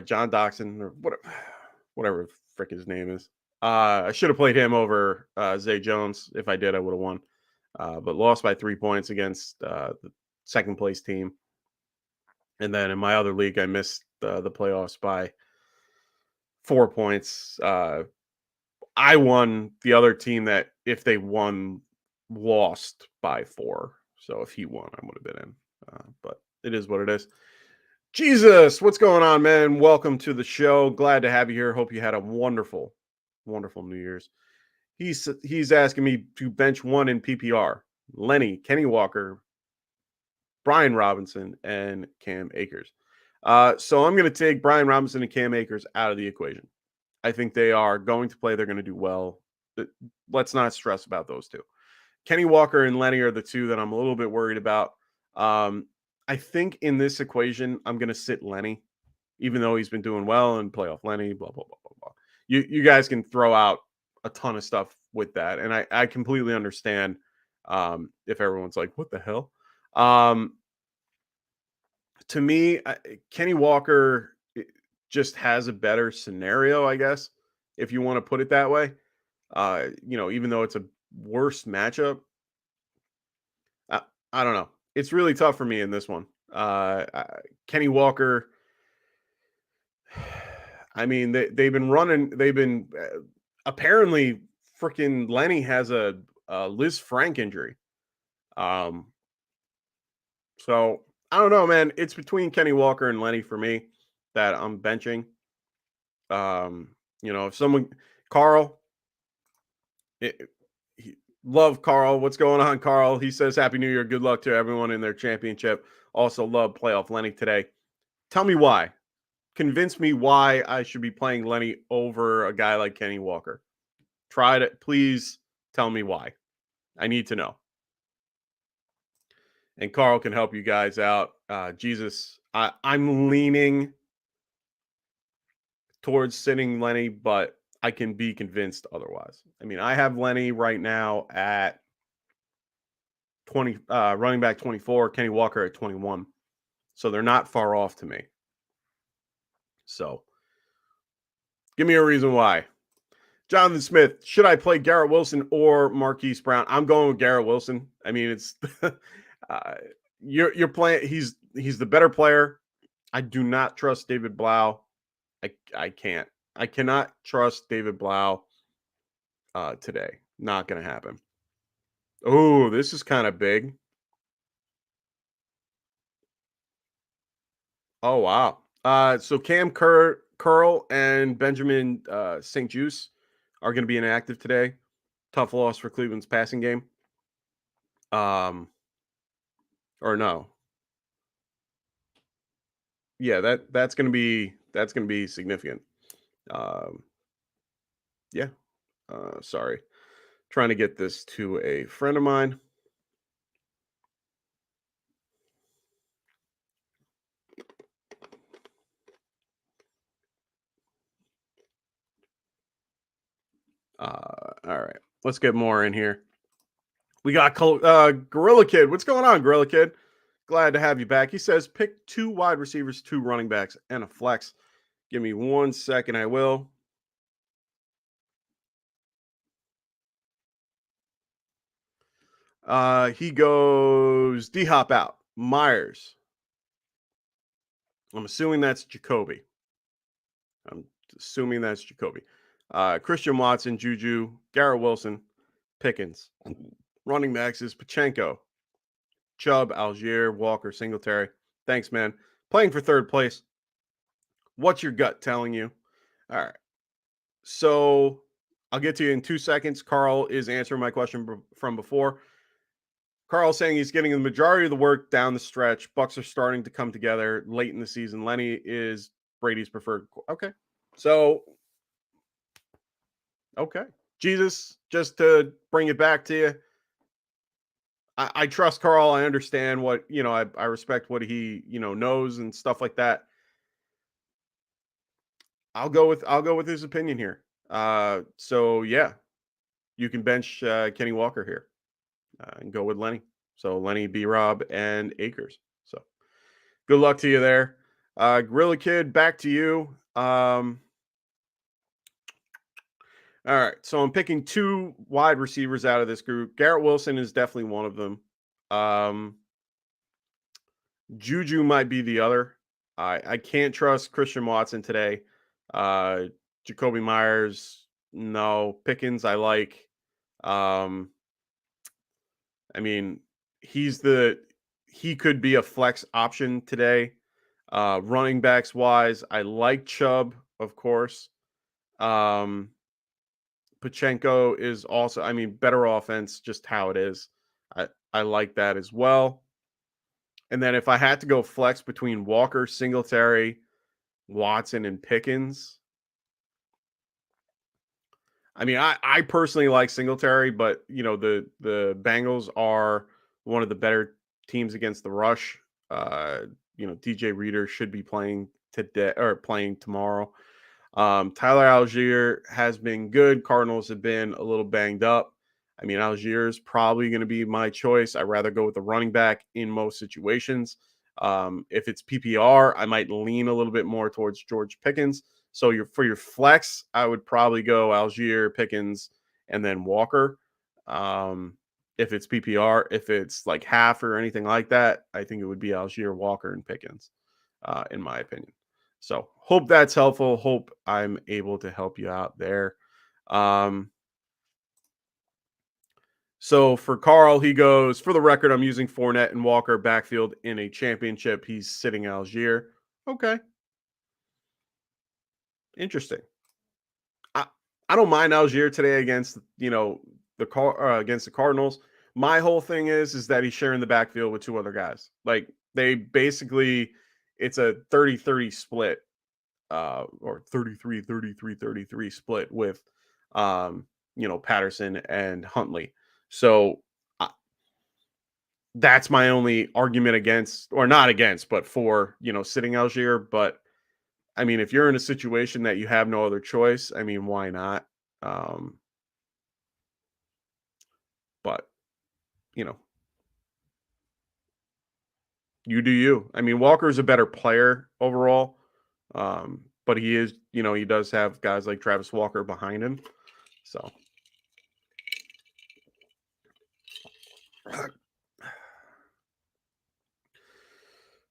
John Doxson or whatever frick his name is. I should have played him over Zay Jones. If I did, I would have won. But lost by 3 points against the second place team. And then in my other league, I missed the playoffs by 4 points. I won. The other team that if they won lost by 4. So if he won, I would have been in. But it is what it is. Jesus, what's going on, man? Welcome to the show. Glad to have you here. Hope you had a wonderful, wonderful New Year's. He's asking me to bench one in PPR. Lenny, Kenny Walker, Brian Robinson, and Cam Akers. So I'm going to take Brian Robinson and Cam Akers out of the equation. I think they are going to play. They're going to do well. Let's not stress about those two. Kenny Walker and Lenny are the two that I'm a little bit worried about. I think in this equation, I'm going to sit Lenny, even though he's been doing well and playoff Lenny, blah, blah, blah, blah, blah. You guys can throw out a ton of stuff with that. And I completely understand if everyone's like, what the hell? To me, Kenny Walker just has a better scenario, I guess, if you want to put it that way. Even though it's a worse matchup, I don't know. It's really tough for me in this one. Kenny Walker, they've been running. They've been apparently freaking Lenny has a Liz Frank injury. So I don't know, man. It's between Kenny Walker and Lenny for me that I'm benching. If someone, Carl, love Carl. What's going on, Carl? He says, Happy New Year. Good luck to everyone in their championship. Also love playoff Lenny today. Tell me why. Convince me why I should be playing Lenny over a guy like Kenny Walker. Try to, please tell me why. I need to know. and Carl can help you guys out. Jesus, I'm leaning towards sitting Lenny, but I can be convinced otherwise. I mean, I have Lenny right now at 20, running back 24, Kenny Walker at 21. So they're not far off to me. So give me a reason why. Jonathan Smith, should I play Garrett Wilson or Marquise Brown? I'm going with Garrett Wilson. I mean, it's you're playing. He's the better player. I do not trust David Blau. I can't. I cannot trust David Blau today. Not going to happen. Oh, this is kind of big. Oh, wow. So Cam Curl and Benjamin St. Juice are going to be inactive today. Tough loss for Cleveland's passing game. Or no. Yeah, that's going to be significant. Yeah. Sorry. Trying to get this to a friend of mine. All right. Let's get more in here. We got Gorilla Kid. What's going on, Gorilla Kid? Glad to have you back. He says pick 2 wide receivers, 2 running backs, and a flex. Give me 1 second. I will. He goes D-Hop out. Myers. I'm assuming that's Jacoby. Christian Watson, Juju, Garrett Wilson, Pickens. Running backs is Pachenko, Chubb, Algier, Walker, Singletary. Thanks, man. Playing for third place. What's your gut telling you? All right. So I'll get to you in 2 seconds. Carl is answering my question from before. Carl's saying he's getting the majority of the work down the stretch. Bucks are starting to come together late in the season. Lenny is Brady's preferred. Okay. So, okay. Jesus, just to bring it back to you, I trust Carl. I understand what, I respect what he, knows and stuff like that. I'll go with his opinion here. So yeah, you can bench Kenny Walker here and go with Lenny. So Lenny, B-Rob, and Akers. So good luck to you there. Gorilla Kid, back to you. All right. So I'm picking 2 wide receivers out of this group. Garrett Wilson is definitely one of them. Juju might be the other. I can't trust Christian Watson today. Jacoby Myers, no. Pickens, I like. I mean, he could be a flex option today. Running backs wise, I like Chubb, of course. Pachenko is also, better offense, just how it is. I like that as well. And then if I had to go flex between Walker, Singletary, Watson, and Pickens, I personally like Singletary, but the Bengals are one of the better teams against the rush. DJ Reader should be playing today or playing tomorrow. Tyler Algier has been good. Cardinals have been a little banged up. Algier is probably going to be my choice. I'd rather go with the running back in most situations. If it's PPR, I might lean a little bit more towards George Pickens. So for your flex, I would probably go Algier, Pickens, and then Walker. If it's PPR, if it's like half or anything like that, I think it would be Algier, Walker, and Pickens, in my opinion. So hope that's helpful. Hope I'm able to help you out there. So for Carl, he goes, for the record, I'm using Fournette and Walker backfield in a championship. He's sitting Algier. Okay. Interesting. I don't mind Algier today against, against the Cardinals. My whole thing is that he's sharing the backfield with 2 other guys. Like they basically, it's a 30-30 split, or 33-33-33 split with, Patterson and Huntley. So that's my only argument against, or not against, but for, sitting Algier. But I mean, if you're in a situation that you have no other choice, I mean, why not? But, you know, you do you. I mean, Walker's a better player overall. But he is, he does have guys like Travis Walker behind him. So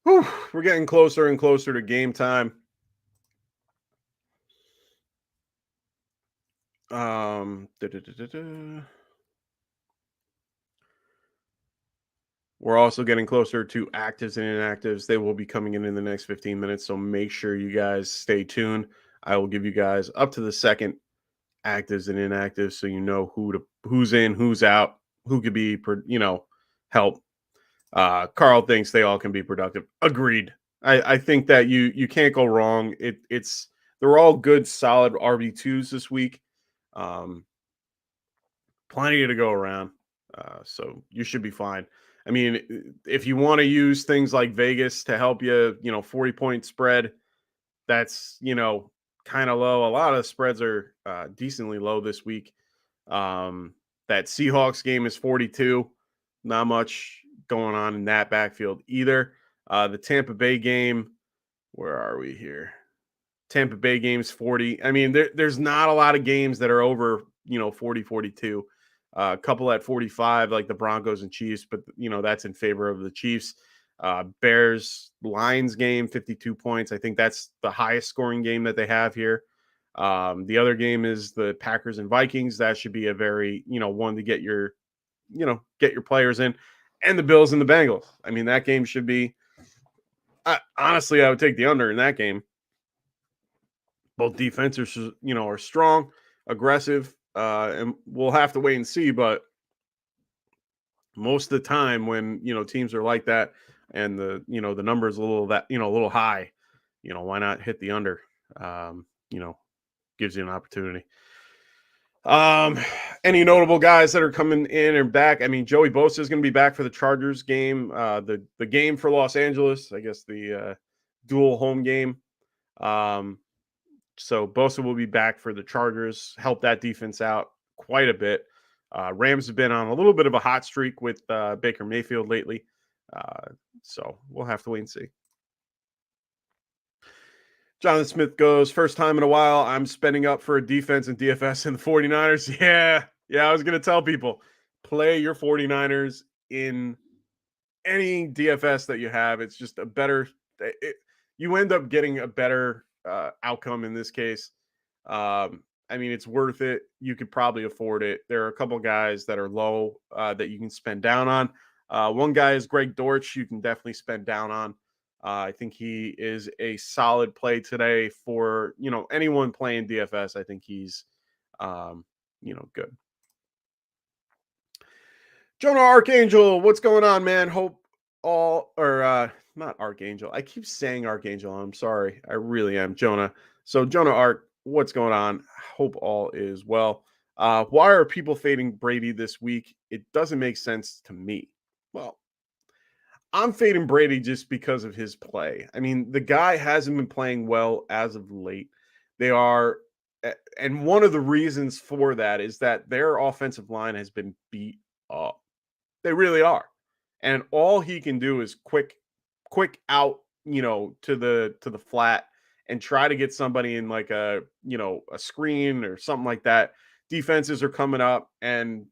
whew, we're getting closer and closer to game time. We're also getting closer to actives and inactives. They will be coming in the next 15 minutes. So make sure you guys stay tuned. I will give you guys up to the second actives and inactives, so you know who's in, who's out, who could be, help. Carl thinks they all can be productive. Agreed. I think that you can't go wrong. They're all good, solid RB2s this week. Plenty to go around. So you should be fine. I mean, if you want to use things like Vegas to help you, 40-point spread, that's, kind of low. A lot of the spreads are decently low this week. That Seahawks game is 42. Not much going on in that backfield either. The Tampa Bay game, where are we here? Tampa Bay game's 40. I mean, there's not a lot of games that are over, 40, 42. A couple at 45, like the Broncos and Chiefs, but, that's in favor of the Chiefs. Bears Lions game, 52 points. I think that's the highest scoring game that they have here. The other game is the Packers and Vikings. That should be a very, one to get your players in. And the Bills and the Bengals. I mean, that game should be, honestly, I would take the under in that game. Both defenses, are strong, aggressive, and we'll have to wait and see. But most of the time when, teams are like that and the number is a little high, why not hit the under? Gives you an opportunity. Any notable guys that are coming in and back? I mean, Joey Bosa is going to be back for the Chargers game, the game for Los Angeles, I guess the dual home game. So Bosa will be back for the Chargers, help that defense out quite a bit. Rams have been on a little bit of a hot streak with Baker Mayfield lately. So we'll have to wait and see. Jonathan Smith goes, first time in a while, I'm spending up for a defense and DFS in the 49ers. Yeah, I was going to tell people, play your 49ers in any DFS that you have. It's just a better, you end up getting a better outcome in this case. I mean, it's worth it. You could probably afford it. There are a couple guys that are low that you can spend down on. One guy is Greg Dortch. You can definitely spend down on. I think he is a solid play today for, anyone playing DFS. I think he's, good. Jonah Archangel, what's going on, man? Hope all, or not Archangel. I keep saying Archangel. I'm sorry. I really am, Jonah. So Jonah Ark, what's going on? Hope all is well. Why are people fading Brady this week? It doesn't make sense to me. Well, I'm fading Brady just because of his play. I mean, the guy hasn't been playing well as of late. And one of the reasons for that is that their offensive line has been beat up. They really are. And all he can do is quick out, to the flat and try to get somebody in like a screen or something like that. Defenses are coming up and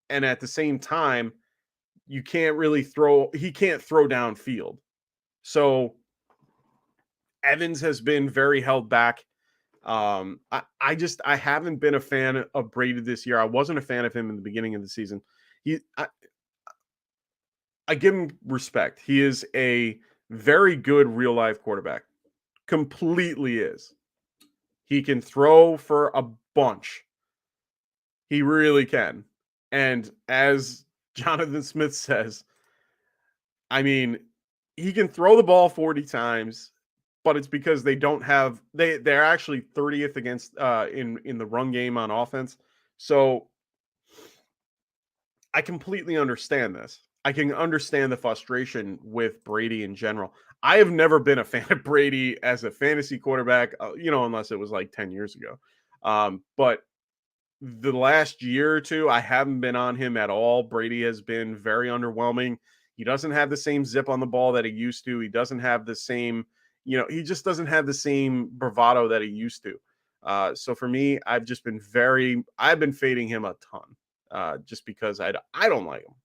at the same time, he can't throw downfield. So Evans has been very held back. I haven't been a fan of Brady this year. I wasn't a fan of him in the beginning of the season. I give him respect. He is a very good real life quarterback. Completely is. He can throw for a bunch. He really can. And as Jonathan Smith says, I mean, he can throw the ball 40 times, but it's because they don't have they're actually 30th against in the run game on offense. So I completely understand this. I can understand the frustration with Brady in general. I have never been a fan of Brady as a fantasy quarterback, unless it was like 10 years ago. But the last year or two, I haven't been on him at all. Brady has been very underwhelming. He doesn't have the same zip on the ball that he used to. He doesn't have the same, he just doesn't have the same bravado that he used to. So for me, I've been fading him a ton, just because I don't like him.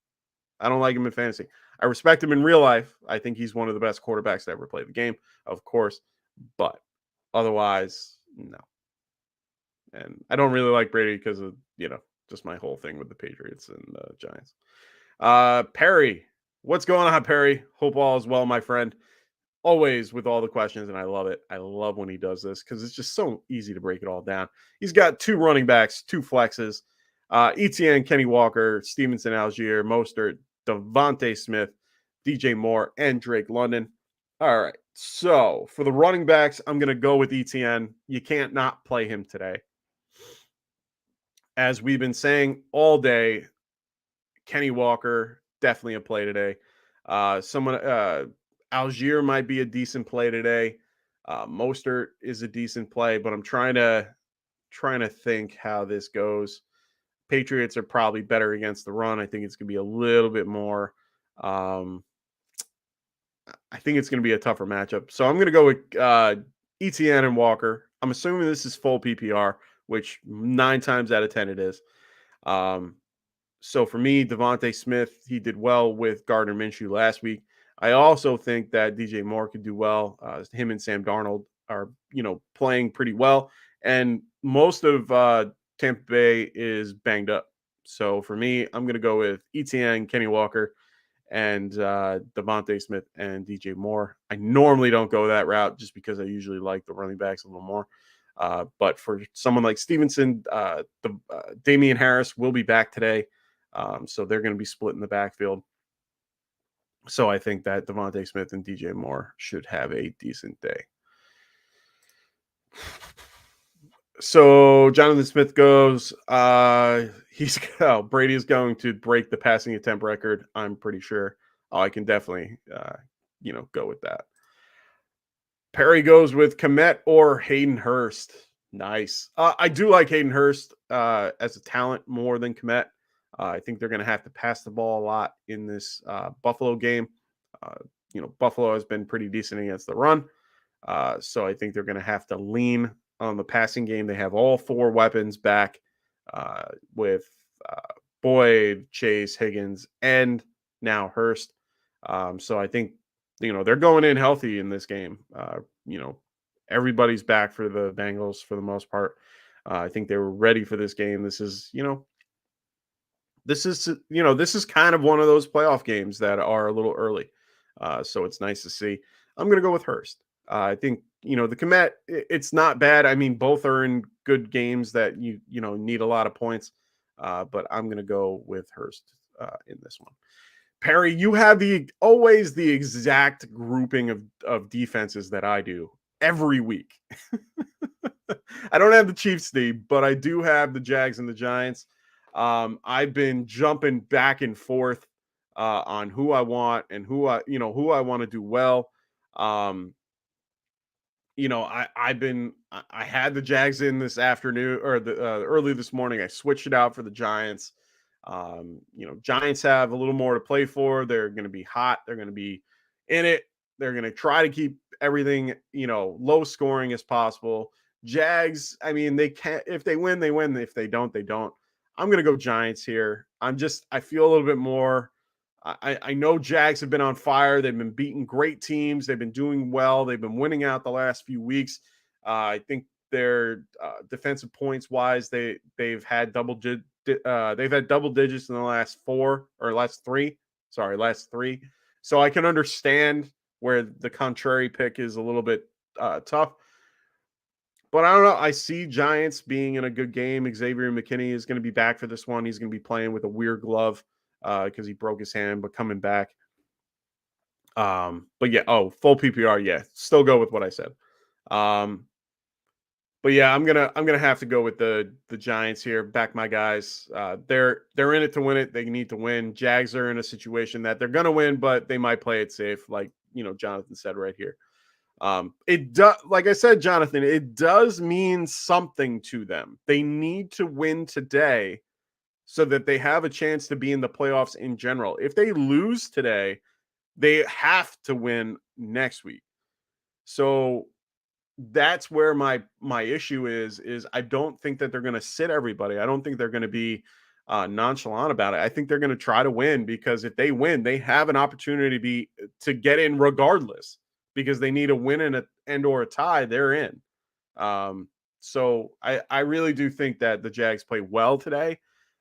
I don't like him in fantasy. I respect him in real life. I think he's one of the best quarterbacks to ever play the game, of course. But otherwise, no. And I don't really like Brady because of, just my whole thing with the Patriots and the Giants. Perry, what's going on, Perry? Hope all is well, my friend. Always with all the questions, and I love it. I love when he does this because it's just so easy to break it all down. He's got 2 running backs, 2 flexes, ETN, Kenny Walker, Stevenson, Algier, Mostert, Devontae Smith, DJ Moore, and Drake London. All right, so for the running backs, I'm going to go with ETN. You can't not play him today. As we've been saying all day, Kenny Walker, definitely a play today. Algier might be a decent play today. Mostert is a decent play, but I'm trying to think how this goes. Patriots are probably better against the run. I think it's going to be a little bit more. I think it's going to be a tougher matchup. So I'm going to go with ETN and Walker. I'm assuming this is full PPR, which 9 times out of 10 it is. So for me, Devontae Smith, he did well with Gardner Minshew last week. I also think that DJ Moore could do well. Him and Sam Darnold are, playing pretty well. And most of Tampa Bay is banged up. So for me, I'm going to go with ETN, Kenny Walker, and Devontae Smith and DJ Moore. I normally don't go that route just because I usually like the running backs a little more. But for someone like Stevenson, Damian Harris will be back today. So they're going to be split in the backfield. So I think that Devontae Smith and DJ Moore should have a decent day. So Jonathan Smith goes, Brady is going to break the passing attempt record. I'm pretty sure. I can definitely, go with that. Perry goes with Kmet or Hayden Hurst. Nice. I do like Hayden Hurst as a talent more than Kmet. I think they're going to have to pass the ball a lot in this Buffalo game. Buffalo has been pretty decent against the run. So I think they're going to have to lean on the passing game. They have all 4 weapons back with Boyd, Chase, Higgins, and now Hurst. So I think, they're going in healthy in this game. Everybody's back for the Bengals for the most part. I think they were ready for this game. This is kind of one of those playoff games that are a little early. So it's nice to see. I'm going to go with Hurst. I think, the Kmet, it's not bad. I mean, both are in good games that you need a lot of points. But I'm going to go with Hurst in this one. Perry, you have always the exact grouping of defenses that I do every week. I don't have the Chiefs, Steve, but I do have the Jags and the Giants. I've been jumping back and forth on who I want and who I want to do well. I had the Jags in this afternoon or early this morning. I switched it out for the Giants. Giants have a little more to play for. They're going to be hot. They're going to be in it. They're going to try to keep everything, low scoring as possible. Jags, I mean, they can't, if they win, they win. If they don't, they don't. I'm going to go Giants here. I feel a little bit more. I know Jags have been on fire. They've been beating great teams. They've been doing well. They've been winning out the last few weeks. I think their defensive points wise, they've had double digits in the last 3. Last 3. So I can understand where the contrary pick is a little bit tough. But I don't know. I see Giants being in a good game. Xavier McKinney is going to be back for this one. He's going to be playing with a weird glove because he broke his hand, but coming back. But yeah, full PPR. Yeah, still go with what I said. But yeah, I'm gonna have to go with the Giants here. Back my guys. They're in it to win it. They need to win. Jags are in a situation that they're gonna win, but they might play it safe, like Jonathan said right here. It does, like I said, Jonathan, it does mean something to them. They need to win today so that they have a chance to be in the playoffs in general. If they lose today, they have to win next week. So that's where my issue is I don't think that they're going to sit everybody. I don't think they're going to be nonchalant about it. I think they're going to try to win, because if they win, they have an opportunity to get in regardless, because they need a win and or a tie. They're in. So I really do think that the Jags play well today.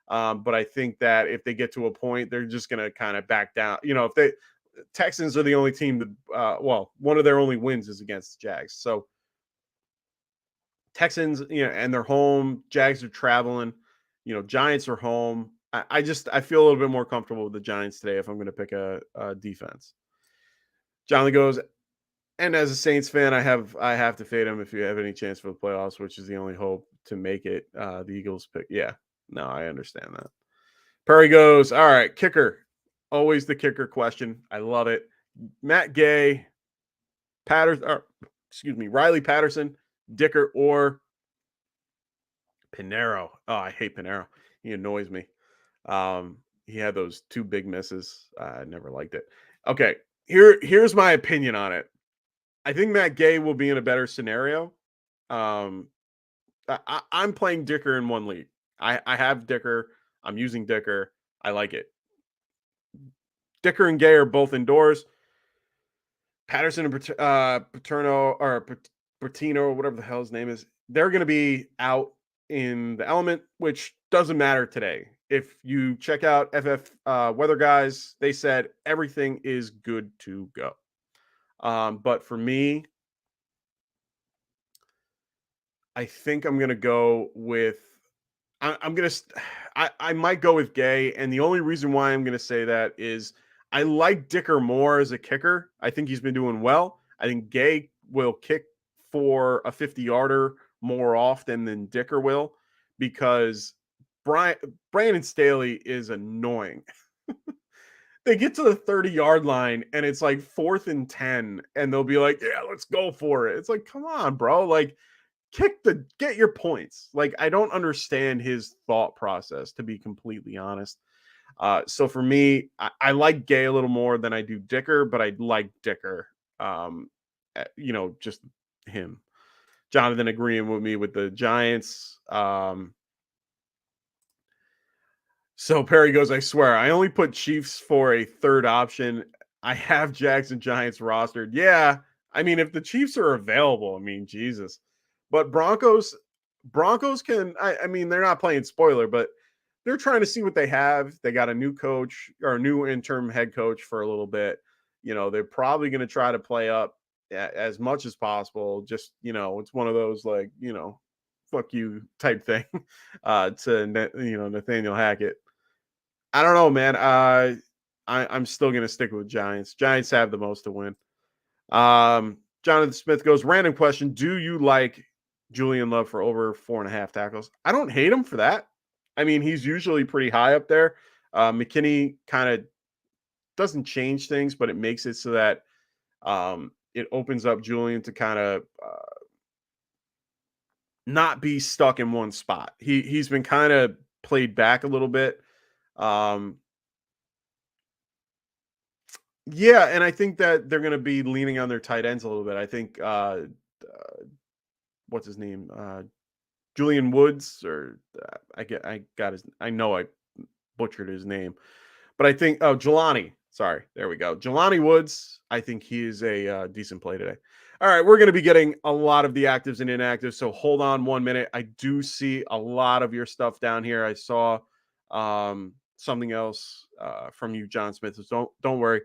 But I think that if they get to a point, they're just going to kind of back down. If Texans are the only team that, one of their only wins is against the Jags. So Texans, and they're home. Jags are traveling. Giants are home. I feel a little bit more comfortable with the Giants today if I'm going to pick a defense. John goes, and as a Saints fan, I have to fade them if you have any chance for the playoffs, which is the only hope to make it. The Eagles pick. Yeah, no, I understand that. Perry goes, all right, kicker. Always the kicker question. I love it. Matt Gay, Riley Patterson, Dicker, or Pinero. Oh, I hate Pinero. He annoys me. He had those two big misses. I never liked it. Okay, here's my opinion on it. I think Matt Gay will be in a better scenario. I'm playing Dicker in one league. I have Dicker. I'm using Dicker. I like it. Dicker and Gay are both indoors. Patterson and Paterno or Bertino, whatever the hell his name is, they're going to be out in the element, which doesn't matter today. If you check out FF Weather Guys, they said everything is good to go. But for me, I think I'm going to go with I might go with Gay, and the only reason why I'm going to say that is I like Dicker more as a kicker. I think he's been doing well. I think Gay will kick for a 50-yarder more often than Dicker will, because Brandon Staley is annoying. They get to the 30-yard line and it's like 4th and 10, and they'll be like, "Yeah, let's go for it." It's like, come on, bro. Like, get your points. Like, I don't understand his thought process, to be completely honest. So for me, I like Gay a little more than I do Dicker, but I like Dicker. Just him. Jonathan agreeing with me with the Giants. So Perry goes, I swear, I only put Chiefs for a third option. I have Jags and Giants rostered. Yeah, I mean, if the Chiefs are available, I mean, Jesus. But Broncos can, I mean, they're not playing spoiler, but they're trying to see what they have. They got a new coach or a new interim head coach for a little bit. They're probably going to try to play up as much as possible. Just, it's one of those, like, fuck you type thing to, Nathaniel Hackett. I don't know, man. I'm still going to stick with Giants. Giants have the most to win. Jonathan Smith goes, random question. Do you like Julian Love for over 4.5 tackles? I don't hate him for that. I mean, he's usually pretty high up there. McKinney kind of doesn't change things, but it makes it so that it opens up Julian to kind of not be stuck in one spot. He's been kind of played back a little bit. Yeah, and I think that they're going to be leaning on their tight ends a little bit. I think what's his name? Julian Woods, or I know I butchered his name, but I think Jelani. Sorry, there we go. Jelani Woods. I think he is a decent play today. All right, we're going to be getting a lot of the actives and inactives, so hold on 1 minute. I do see a lot of your stuff down here. I saw something else from you, John Smith. So don't worry.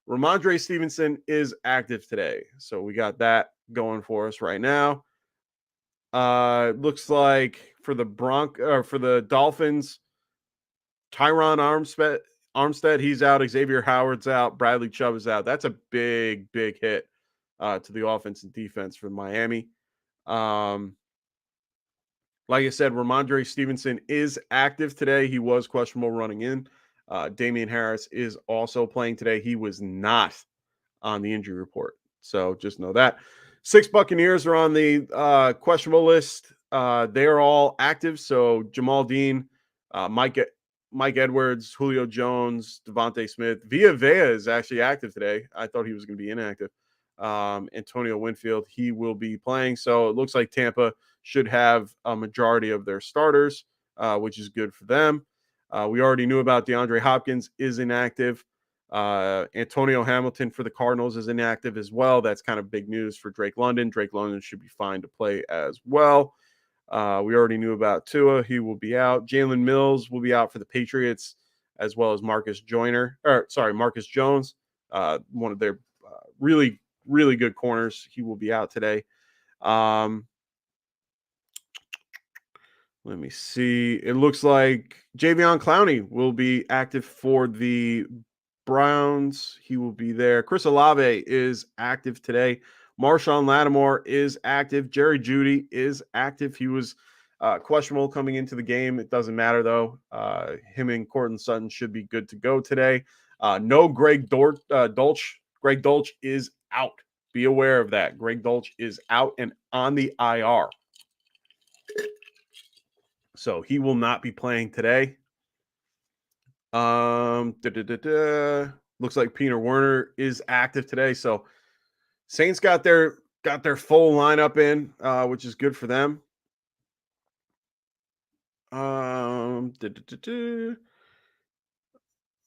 Ramondre Stevenson is active today, so we got that going for us right now. Looks like for the Dolphins, Tyron Armstead, he's out. Xavier Howard's out. Bradley Chubb is out. That's a big hit to the offense and defense for Miami. Like I said, Ramondre Stevenson is active today. He was questionable running in. Damian Harris is also playing today. He was not on the injury report. So just know that. 6 Buccaneers are on the questionable list. They are all active. So Jamal Dean, Mike Edwards, Julio Jones, Devontae Smith. Villa Vea is actually active today. I thought he was going to be inactive. Antonio Winfield, he will be playing. So it looks like Tampa should have a majority of their starters, which is good for them. We already knew about DeAndre Hopkins is inactive. Antonio Hamilton for the Cardinals is inactive as well. That's kind of big news for Drake London. Drake London should be fine to play as well. We already knew about Tua. He will be out. Jalen Mills will be out for the Patriots, as well as Marcus Jones, one of their really, really good corners. He will be out today. Let me see. It looks like Javion Clowney will be active for the Browns. He will be there. Chris Olave is active today. Marshawn Lattimore is active. Jerry Jeudy is active. He was questionable coming into the game. It doesn't matter, though. Him and Courtland Sutton should be good to go today. No Greg Dolch. Greg Dolch is out. Be aware of that. Greg Dolch is out and on the IR. So he will not be playing today. Looks like Peter Werner is active today. So Saints got their full lineup in, which is good for them. Oh,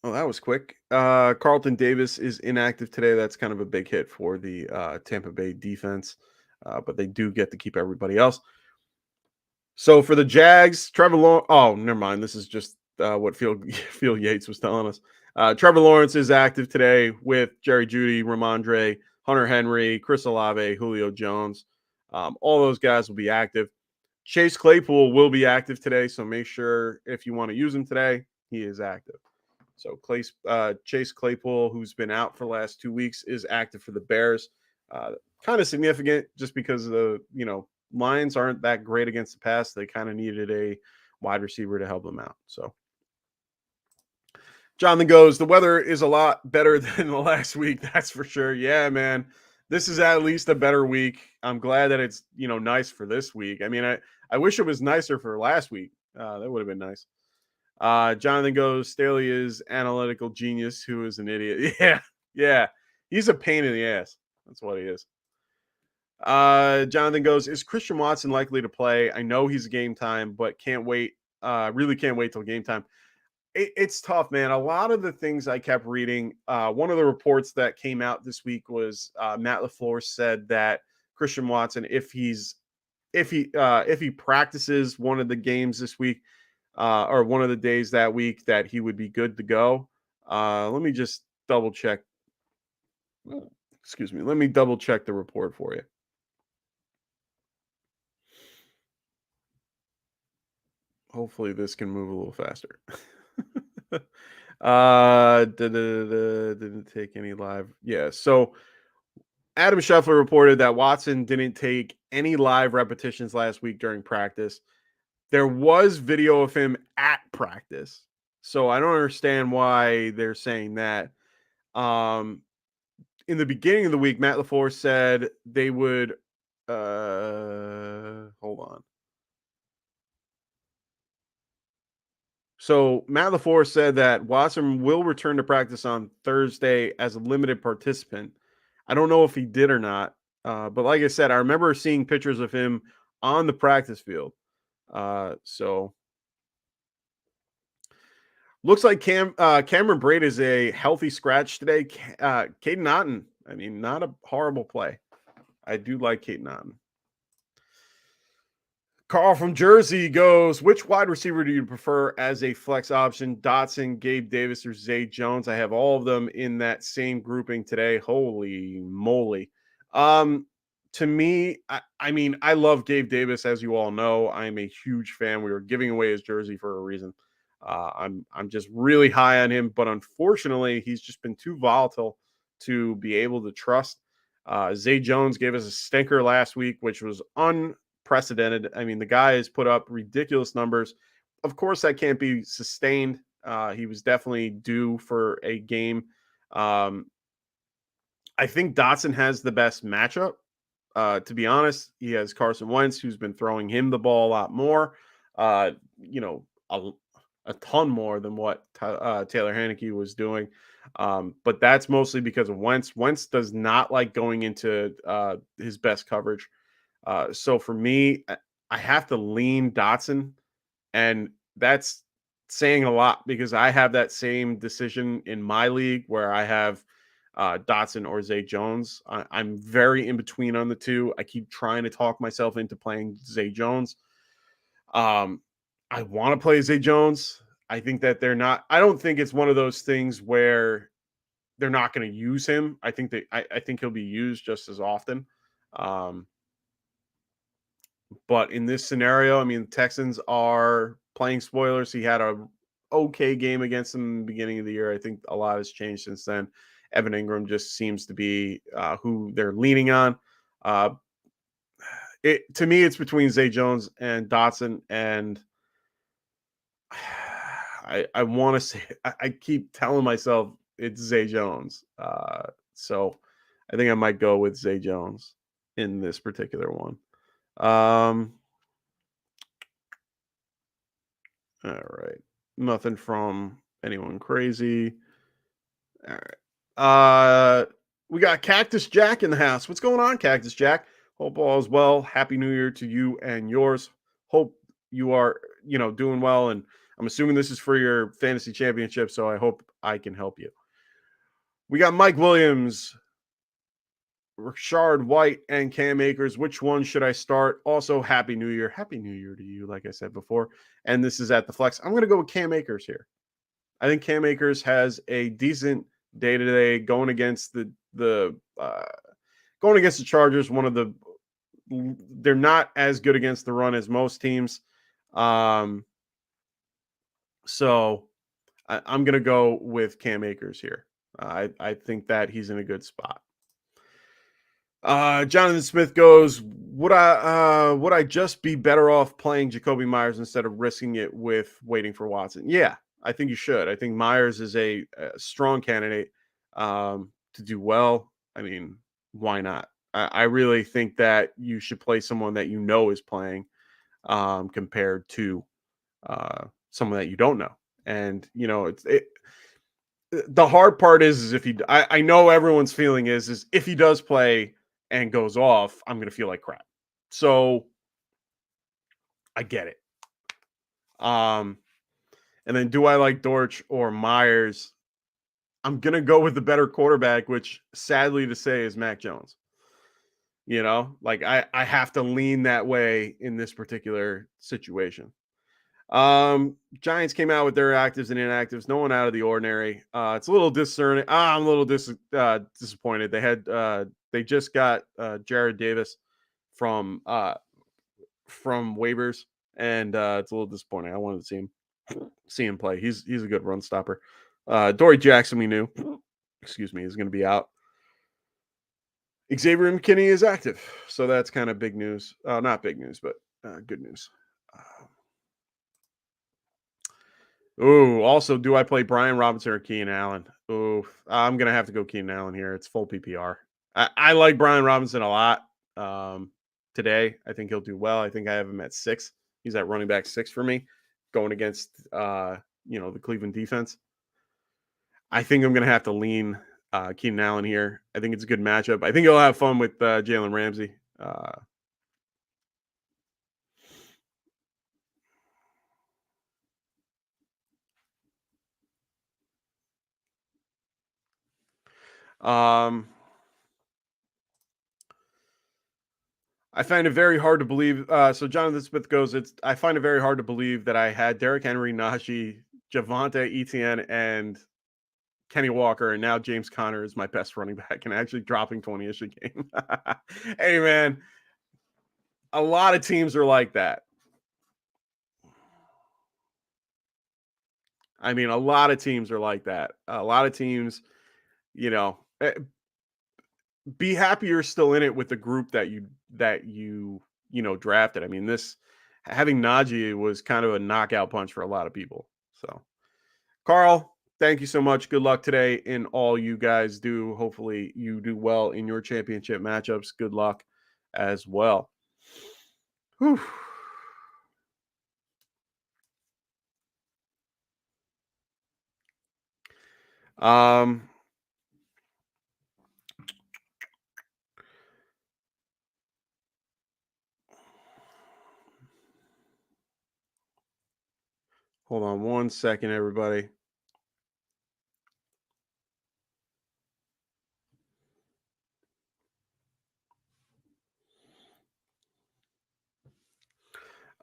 that was quick. Carlton Davis is inactive today. That's kind of a big hit for the Tampa Bay defense, but they do get to keep everybody else. So for the Jags, Trevor Lawrence. Oh, never mind. This is just what Phil Yates was telling us. Trevor Lawrence is active today with Jerry Jeudy, Ramondre, Hunter Henry, Chris Olave, Julio Jones. All those guys will be active. Chase Claypool will be active today, so make sure if you want to use him today, he is active. So Chase Claypool, who's been out for the last 2 weeks, is active for the Bears. Kind of significant just because the Lions aren't that great against the pass. They kind of needed a wide receiver to help them out. So Jonathan goes, the weather is a lot better than the last week. That's for sure. Yeah, man. This is at least a better week. I'm glad that it's, nice for this week. I mean, I wish it was nicer for last week. That would have been nice. Jonathan goes, Staley is analytical genius who is an idiot. Yeah. He's a pain in the ass. That's what he is. Jonathan goes, is Christian Watson likely to play? I know he's game time, but can't wait. Really can't wait till game time. It's tough, man. A lot of the things I kept reading, one of the reports that came out this week was Matt LaFleur said that Christian Watson, if he practices one of the games this week or one of the days that week, that he would be good to go. Let me just double check. Excuse me. Let me double check the report for you. Hopefully this can move a little faster. Didn't take any live. Yeah. So Adam Scheffler reported that Watson didn't take any live repetitions last week during practice. There was video of him at practice. So I don't understand why they're saying that. In the beginning of the week, Matt LaFleur said they would hold on. So Matt LaFleur said that Watson will return to practice on Thursday as a limited participant. I don't know if he did or not, but like I said, I remember seeing pictures of him on the practice field. So looks like Cameron Brate is a healthy scratch today. Caden Naughton, I mean, not a horrible play. I do like Caden Naughton. Carl from Jersey goes, which wide receiver do you prefer as a flex option? Dotson, Gabe Davis, or Zay Jones? I have all of them in that same grouping today. Holy moly. To me, I mean, I love Gabe Davis, as you all know. I'm a huge fan. We were giving away his jersey for a reason. I'm just really high on him, but unfortunately, he's just been too volatile to be able to trust. Zay Jones gave us a stinker last week, which was unprecedented unprecedented. I mean, the guy has put up ridiculous numbers. Of course, that can't be sustained. He was definitely due for a game. Um, I think Dotson has the best matchup. To be honest, he has Carson Wentz, who's been throwing him the ball a lot more. You know, a ton more than what Taylor Heinicke was doing. But that's mostly because of Wentz. Wentz does not like going into his best coverage. So for me, I have to lean Dotson, and that's saying a lot because I have that same decision in my league where I have Dotson or Zay Jones. I'm very in between on the two. I keep trying to talk myself into playing Zay Jones. I want to play Zay Jones. I think that they're not. I don't think it's one of those things where they're not going to use him. I think I think he'll be used just as often. Um, but in this scenario, I mean, the Texans are playing spoilers. He had a okay game against them in the beginning of the year. I think a lot has changed since then. Evan Ingram just seems to be who they're leaning on. To me, it's between Zay Jones and Dotson, and I want to say I keep telling myself it's Zay Jones. So I think I might go with Zay Jones in this particular one. All right. Nothing from anyone crazy. All right. We got Cactus Jack in the house. What's going on, Cactus Jack? Hope all is well. Happy New Year to you and yours. Hope you are, doing well. And I'm assuming this is for your fantasy championship, so I hope I can help you. We got Mike Williams, Rashard White, and Cam Akers. Which one should I start? Also, Happy New Year. Happy New Year to you, like I said before. And this is at the flex. I'm going to go with Cam Akers here. I think Cam Akers has a decent day-to-day going against the Chargers. They're not as good against the run as most teams. So I'm going to go with Cam Akers here. I think that he's in a good spot. Jonathan Smith goes, would I just be better off playing Jacoby Myers instead of risking it with waiting for Watson? Yeah, I think you should. I think Myers is a strong candidate to do well. I mean, why not? I really think that you should play someone that is playing compared to someone that you don't know. And, the hard part is if I know everyone's feeling is if he does play and goes off, I'm going to feel like crap. So I get it. And then do I like Dortch or Myers? I'm going to go with the better quarterback, which sadly to say is Mac Jones. I have to lean that way in this particular situation. Giants came out with their actives and inactives. No one out of the ordinary. It's a little discerning. I'm a little disappointed. They just got Jared Davis from waivers, and it's a little disappointing. I wanted to see him play. He's a good run stopper. Dory Jackson, we knew. Excuse me, is going to be out. Xavier McKinney is active, so that's kind of big news. Not big news, but good news. Also, do I play Brian Robinson or Keenan Allen? I'm going to have to go Keenan Allen here. It's full PPR. I like Brian Robinson a lot today. I think he'll do well. I think I have him at 6. He's at running back 6 for me, going against, the Cleveland defense. I think I'm going to have to lean Keenan Allen here. I think it's a good matchup. I think he'll have fun with Jalen Ramsey. I find it very hard to believe. So Jonathan Smith goes, I find it very hard to believe that I had Derrick Henry, Najee, Javonte Etienne, and Kenny Walker, and now James Conner is my best running back and actually dropping 20-ish a game. Hey, man, a lot of teams are like that. I mean, a lot of teams are like that. A lot of teams, be happy you're still in it with the group that you drafted. I mean, having Najee was kind of a knockout punch for a lot of people. So, Carl, thank you so much. Good luck today in all you guys do. Hopefully you do well in your championship matchups. Good luck as well. Whew. Hold on one second, everybody.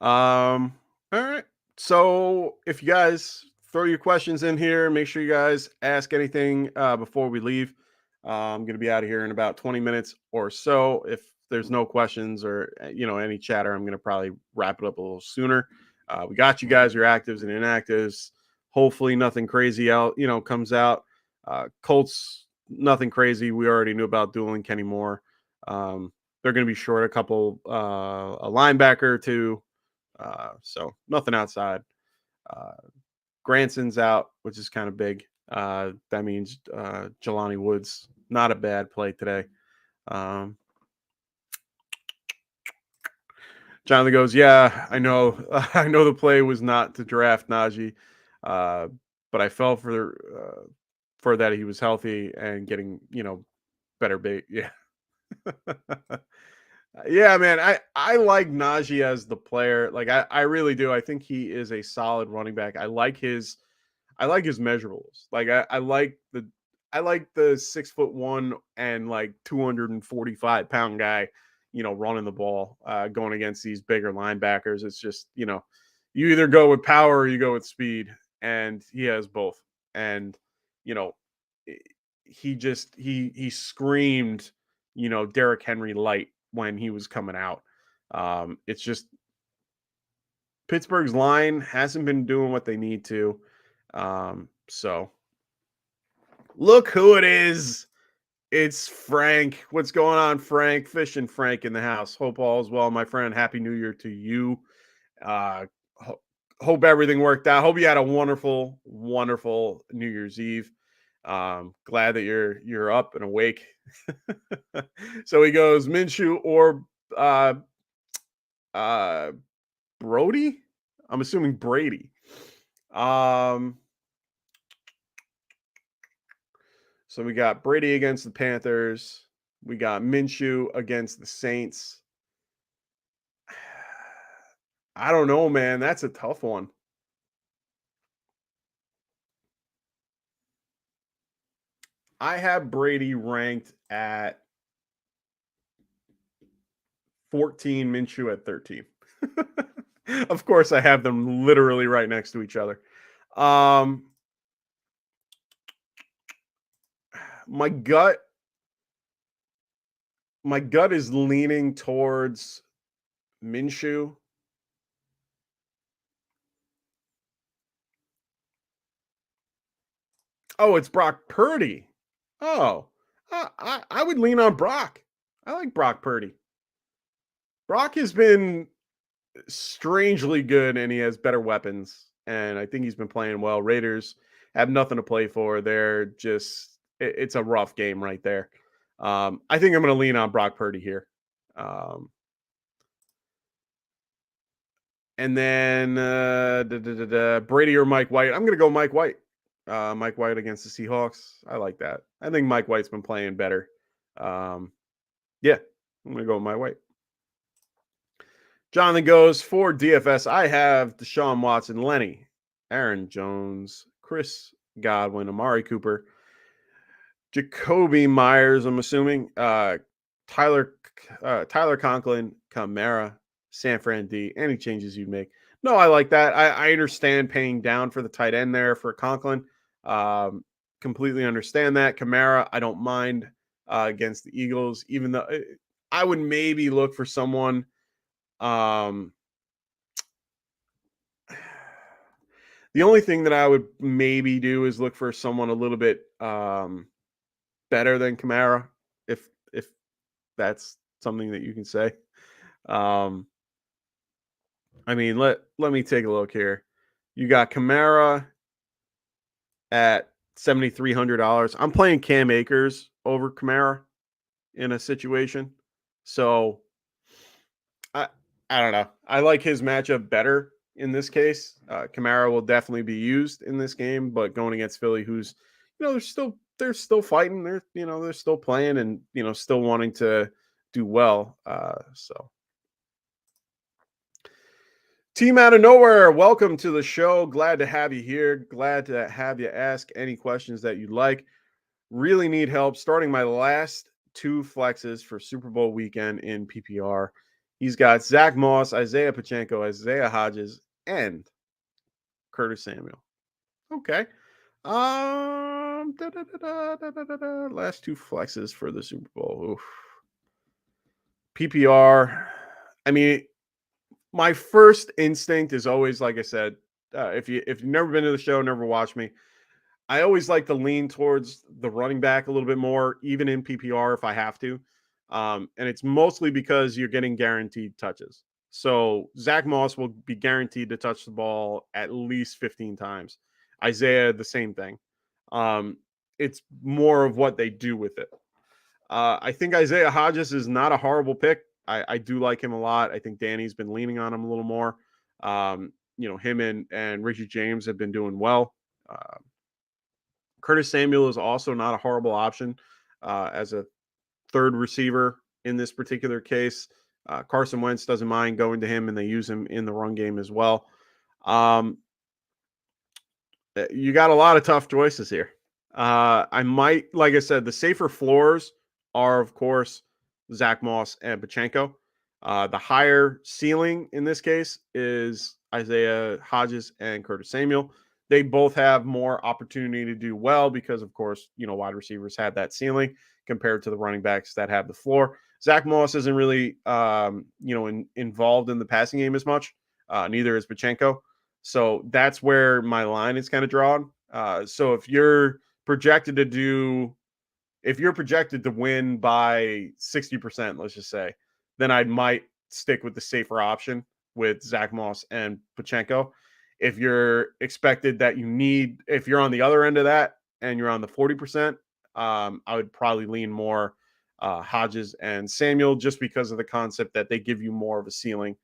All right. So if you guys throw your questions in here, make sure you guys ask anything before we leave. I'm going to be out of here in about 20 minutes or so. If there's no questions or any chatter, I'm going to probably wrap it up a little sooner. We got you guys, your actives and inactives. Hopefully nothing crazy comes out. Colts, nothing crazy. We already knew about dueling Kenny Moore. They're going to be short a couple, a linebacker or two. So nothing outside. Granson's out, which is kind of big. That means Jelani Woods, not a bad play today. Jonathan goes, yeah, I know. I know the play was not to draft Najee, but I fell for that he was healthy and getting better bait. Yeah. Yeah, man. I like Najee as the player. Like I really do. I think he is a solid running back. I like his measurables. Like I like the 6'1" and like 245-pound guy, running the ball, going against these bigger linebackers. It's just, you either go with power or you go with speed, and he has both. And he screamed, Derrick Henry light when he was coming out. It's just Pittsburgh's line hasn't been doing what they need to. So look who it is. It's Frank. What's going on, Frank? Fish and Frank in the house. Hope all is well, my friend. Happy New Year to you. Hope everything worked out. Hope you had a wonderful, wonderful New Year's Eve. Glad that you're up and awake. So he goes Minshew or Brody. I'm assuming Brady. So we got Brady against the Panthers. We got Minshew against the Saints. I don't know, man. That's a tough one. I have Brady ranked at 14, Minshew at 13. Of course, I have them literally right next to each other. My gut is leaning towards Minshew. Oh, it's Brock Purdy. Oh, I would lean on Brock. I like Brock Purdy. Brock has been strangely good, and he has better weapons, and I think he's been playing well. Raiders have nothing to play for. They're just it's a rough game right there. I think I'm going to lean on Brock Purdy here. And then Brady or Mike White. I'm going to go Mike White. Mike White against the Seahawks. I like that. I think Mike White's been playing better. Yeah, I'm going to go with Mike White. Jonathan goes for DFS. I have Deshaun Watson, Lenny, Aaron Jones, Chris Godwin, Amari Cooper, Jacoby Myers, I'm assuming, Tyler Conklin, Kamara, San Fran D. Any changes you'd make? No, I like that. I understand paying down for the tight end there for Conklin. Completely understand that. Kamara, I don't mind against the Eagles, even though I would maybe look for someone. The only thing that I would maybe do is look for someone a little bit better than Kamara, if that's something that you can say. I mean, let me take a look here. You got Kamara at $7,300. I'm playing Cam Akers over Kamara in a situation. So I don't know. I like his matchup better in this case. Kamara will definitely be used in this game, but going against Philly, who's they're still fighting. They're still playing and still wanting to do well. So team out of nowhere, welcome to the show. Glad to have you here. Glad to have you ask any questions that you'd like. Really need help starting my last two flexes for Super Bowl weekend in PPR. He's got Zach Moss, Isaiah Pacheco, Isaiah Hodges, and Curtis Samuel. Okay. Last two flexes for the Super Bowl. Oof. PPR. I mean, my first instinct is always, like I said, if you've never been to the show, never watched me, I always like to lean towards the running back a little bit more, even in PPR if I have to. And it's mostly because you're getting guaranteed touches. So Zach Moss will be guaranteed to touch the ball at least 15 times. Isaiah, the same thing. It's more of what they do with it. I think Isaiah Hodges is not a horrible pick. I do like him a lot. I think Danny's been leaning on him a little more. Him and Richie James have been doing well. Curtis Samuel is also not a horrible option as a third receiver in this particular case. Carson Wentz doesn't mind going to him, and they use him in the run game as well. You got a lot of tough choices here. I might, like I said, the safer floors are, of course, Zach Moss and Pacheco. The higher ceiling in this case is Isaiah Hodges and Curtis Samuel. They both have more opportunity to do well because, of course, wide receivers have that ceiling compared to the running backs that have the floor. Zach Moss isn't really, involved in the passing game as much. Neither is Pacheco. So that's where my line is kind of drawn. So if you're projected to win by 60%, let's just say, then I might stick with the safer option with Zach Moss and Pacheco. If you're expected that if you're on the other end of that and you're on the 40%, I would probably lean more Hodges and Samuel just because of the concept that they give you more of a ceiling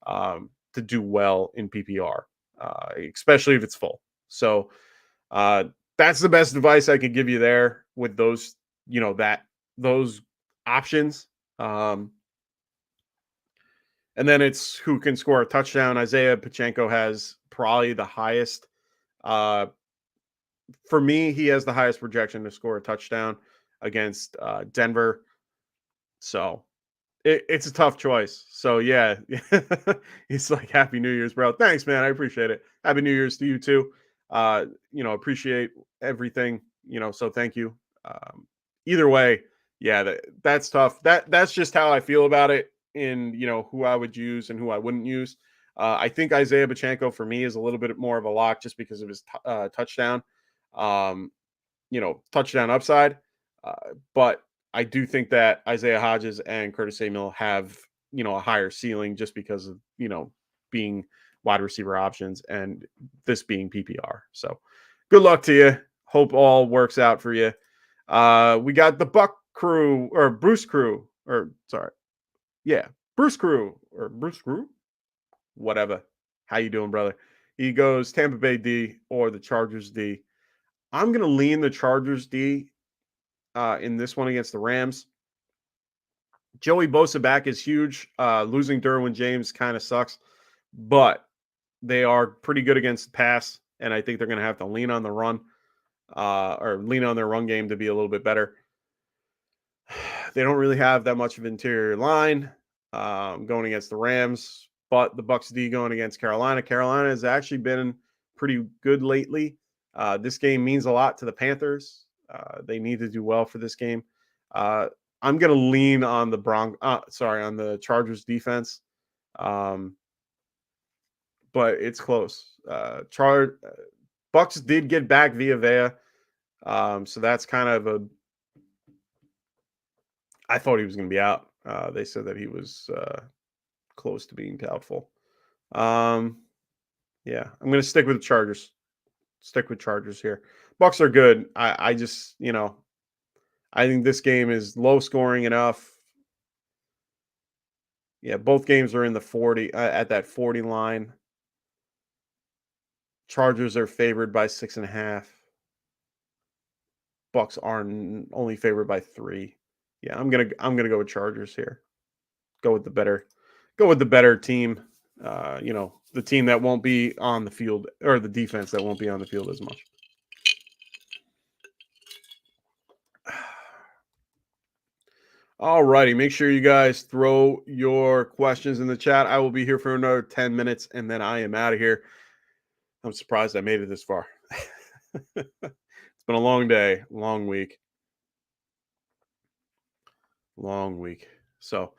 to do well in PPR, especially if it's full. So that's the best advice I could give you there with those, those options. And then it's who can score a touchdown. Isaiah Pacheco has probably the highest. For me, he has the highest projection to score a touchdown against Denver. So it's a tough choice. So yeah, he's like, Happy New Year's, bro. Thanks, man. I appreciate it. Happy New Year's to you too. Appreciate everything. So thank you. Either way, yeah, that's tough. That's just how I feel about it. In who I would use and who I wouldn't use. I think Isaiah Pacheco for me is a little bit more of a lock just because of his touchdown, touchdown upside. But I do think that Isaiah Hodges and Curtis Samuel have a higher ceiling just because of being wide receiver options and this being PPR. So good luck to you. Hope all works out for you. We got the Buck crew or Bruce crew or sorry. Yeah, Bruce Crew, whatever. How you doing, brother? He goes Tampa Bay D or the Chargers D. I'm going to lean the Chargers D in this one against the Rams. Joey Bosa back is huge. Losing Derwin James kind of sucks, but they are pretty good against the pass, and I think they're going to have to lean on the run or lean on their run game to be a little bit better. They don't really have that much of interior line going against the Rams, but the Bucs D going against Carolina. Carolina has actually been pretty good lately. This game means a lot to the Panthers. They need to do well for this game. I'm going to lean on the on the Chargers defense. But it's close. Bucs did get back Villa. So that's kind of I thought he was going to be out. They said that he was close to being doubtful. Yeah, I'm going to stick with the Chargers. Stick with Chargers here. Bucks are good. I just, I think this game is low scoring enough. Yeah, both games are in the 40 at that 40 line. Chargers are favored by 6.5. Bucks are only favored by 3. Yeah, I'm gonna go with Chargers here. Go with the better team. The team that won't be on the field, or the defense that won't be on the field as much. All righty. Make sure you guys throw your questions in the chat. I will be here for another 10 minutes, and then I am out of here. I'm surprised I made it this far. It's been a long day, long week. So,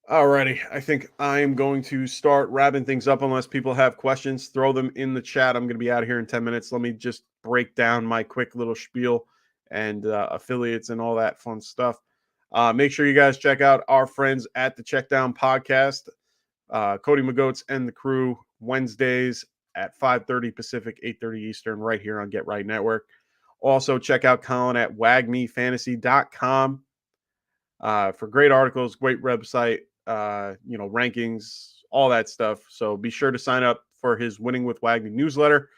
all righty. I think I'm going to start wrapping things up unless people have questions. Throw them in the chat. I'm going to be out of here in 10 minutes. Let me just break down my quick little spiel and affiliates and all that fun stuff. Make sure you guys check out our friends at the Checkdown Podcast, Cody McGoats and the crew, Wednesdays at 5:30 Pacific, 8:30 Eastern, right here on Get Right Network. Also, check out Colin at WAGMIFantasy.com for great articles, great website, rankings, all that stuff. So be sure to sign up for his Winning with WAGMI newsletter.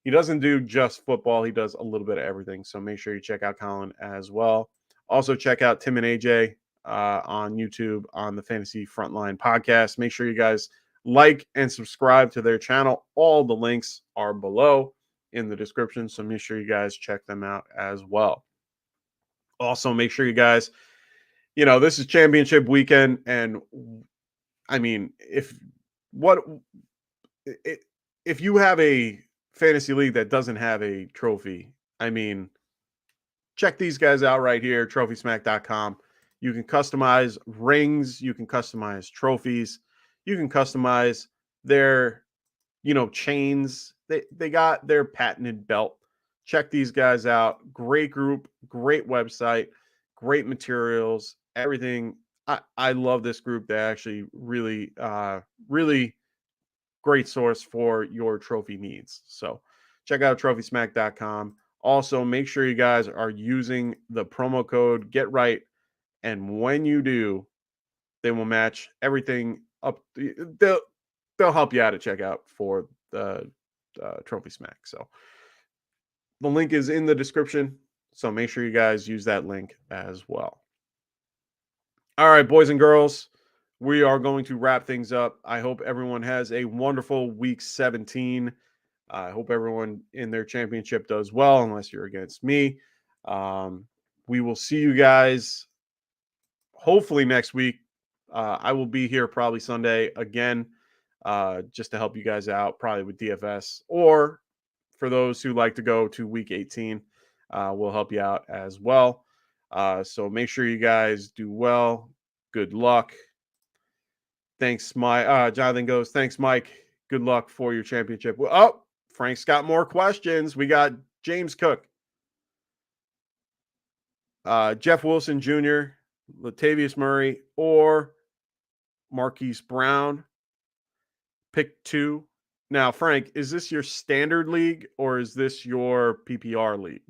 He doesn't do just football. He does a little bit of everything. So make sure you check out Colin as well. Also, check out Tim and AJ on YouTube on the Fantasy Frontline podcast. Make sure you guys like and subscribe to their channel. All the links are below in the description. So make sure you guys check them out as well. Also, make sure you guys, this is championship weekend. And I mean, if you have a fantasy league that doesn't have a trophy, I mean, check these guys out right here, trophysmack.com. You can customize rings, you can customize trophies, you can customize their, chains. They got their patented belt. Check these guys out. Great group, great website, great materials, everything. I love this group. They actually really, really great source for your trophy needs. So check out trophysmack.com. Also, make sure you guys are using the promo code Get Right, and when you do, they will match everything up. They'll help you out at checkout for the Trophy Smack. So the link is in the description. So make sure you guys use that link as well. All right, boys and girls, we are going to wrap things up. I hope everyone has a wonderful week 17. I hope everyone in their championship does well, unless you're against me. We will see you guys hopefully next week. I will be here probably Sunday again, just to help you guys out, probably with DFS. Or for those who like to go to week 18, we'll help you out as well. So make sure you guys do well. Good luck. Thanks, Mike. Jonathan goes, thanks, Mike. Good luck for your championship. Oh, Frank's got more questions. We got James Cook, Jeff Wilson Jr., Latavius Murray, or Marquise Brown. Pick 2. Now, Frank, is this your standard league or is this your PPR league?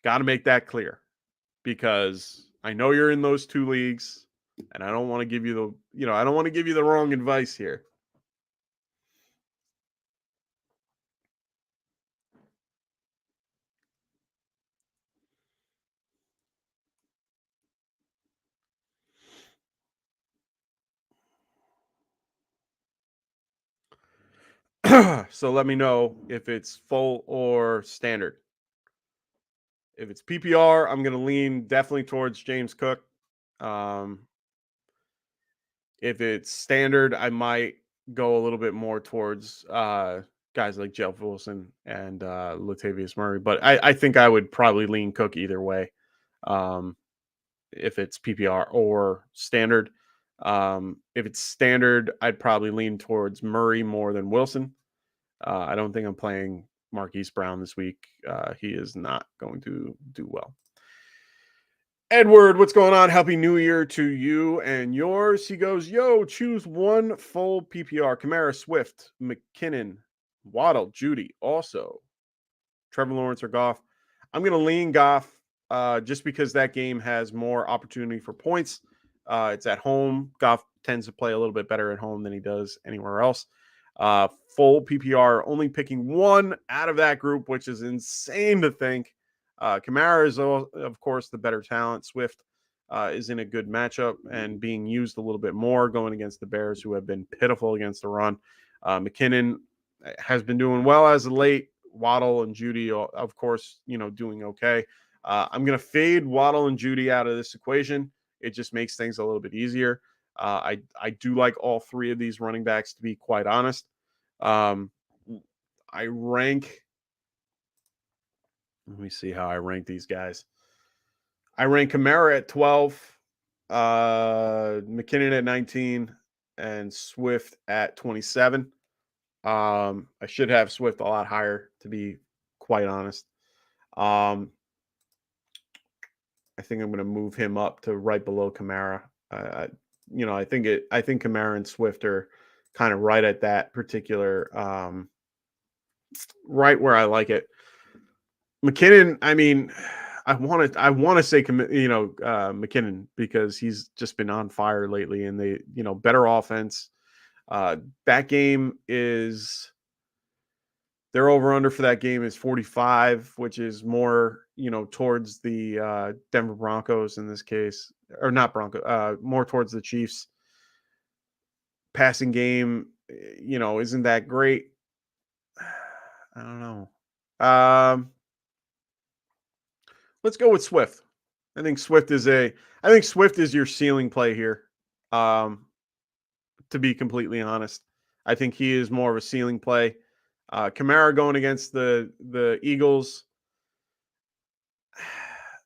Got to make that clear, because I know you're in those 2 leagues, and I don't want to give you I don't want to give you the wrong advice here. So let me know if it's full or standard. If it's PPR, I'm going to lean definitely towards James Cook. If it's standard, I might go a little bit more towards guys like Jeff Wilson and Latavius Murray. But I think I would probably lean Cook either way, if it's PPR or standard. If it's standard, I'd probably lean towards Murray more than Wilson. I don't think I'm playing Marquise Brown this week. He is not going to do well. Edward, what's going on? Happy New Year to you and yours. He goes, yo, choose one full PPR. Kamara, Swift, McKinnon, Waddle, Judy, also Trevor Lawrence or Goff. I'm going to lean Goff just because that game has more opportunity for points. It's at home. Goff tends to play a little bit better at home than he does anywhere else. Full PPR, only picking one out of that group, which is insane to think. Kamara is, of course, the better talent. Swift is in a good matchup and being used a little bit more going against the Bears, who have been pitiful against the run. McKinnon has been doing well as of late. Waddle and Judy, of course, doing okay. I'm going to fade Waddle and Judy out of this equation. It just makes things a little bit easier. I do like all three of these running backs, to be quite honest. I rank. Let me see how I rank these guys. I rank Kamara at 12, McKinnon at 19, and Swift at 27. I should have Swift a lot higher, to be quite honest. I think I'm going to move him up to right below Kamara. I think Kamara and Swift are kind of right at that particular, right where I like it. McKinnon, I mean, I want to say, McKinnon, because he's just been on fire lately, and they, better offense. That game is their over under for that game is 45, which is more, towards the Denver Broncos in this case, or not more towards the Chiefs. Passing game, isn't that great? I don't know. Let's go with Swift. I think Swift is your ceiling play here. To be completely honest, I think he is more of a ceiling play. Kamara going against the Eagles.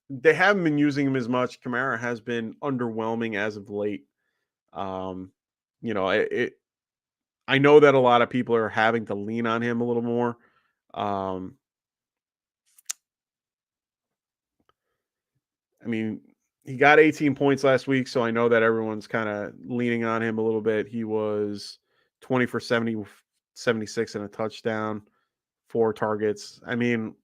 They haven't been using him as much. Kamara has been underwhelming as of late. I know that a lot of people are having to lean on him a little more. I mean, he got 18 points last week, so I know that everyone's kind of leaning on him a little bit. He was 20 for 70, 76 and a touchdown, 4 targets. I mean,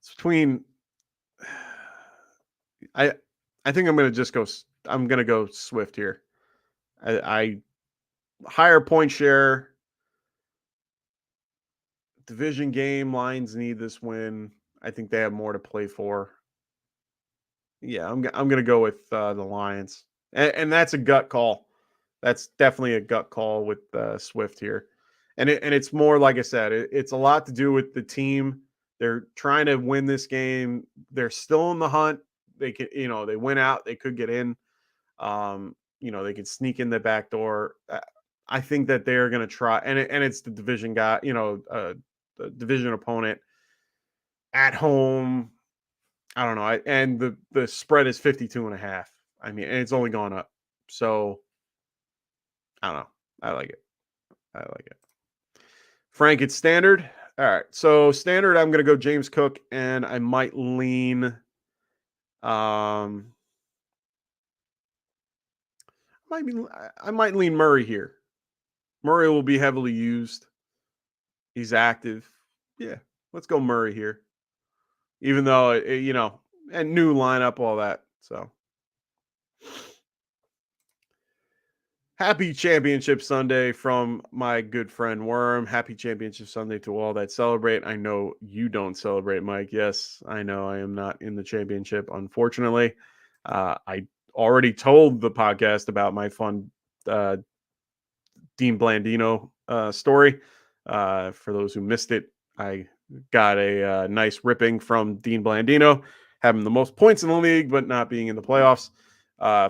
it's between I think I'm going to go Swift here. I higher point share, division game, Lions need this win. I think they have more to play for. Yeah, I'm going to go with the Lions. And that's a gut call. That's definitely a gut call with Swift here. And it's more, like I said, it's a lot to do with the team. They're trying to win this game. They're still in the hunt. They could, they win out, they could get in. They could sneak in the back door. I think that they're going to try, and it's the division guy, the division opponent at home. I don't know. And the spread is 52.5. I mean, and it's only gone up. So I don't know. I like it. Frank, it's standard. All right. So standard, I'm going to go James Cook, and I might lean. I might lean Murray here. Murray will be heavily used. He's active. Yeah, let's go Murray here. Even though, and new lineup, all that. So happy Championship Sunday from my good friend Worm. Happy Championship Sunday to all that celebrate. I know you don't celebrate, Mike. Yes, I know I am not in the championship, unfortunately. I already told the podcast about my fun Dean Blandino story. For those who missed it, I got a nice ripping from Dean Blandino, having the most points in the league, but not being in the playoffs.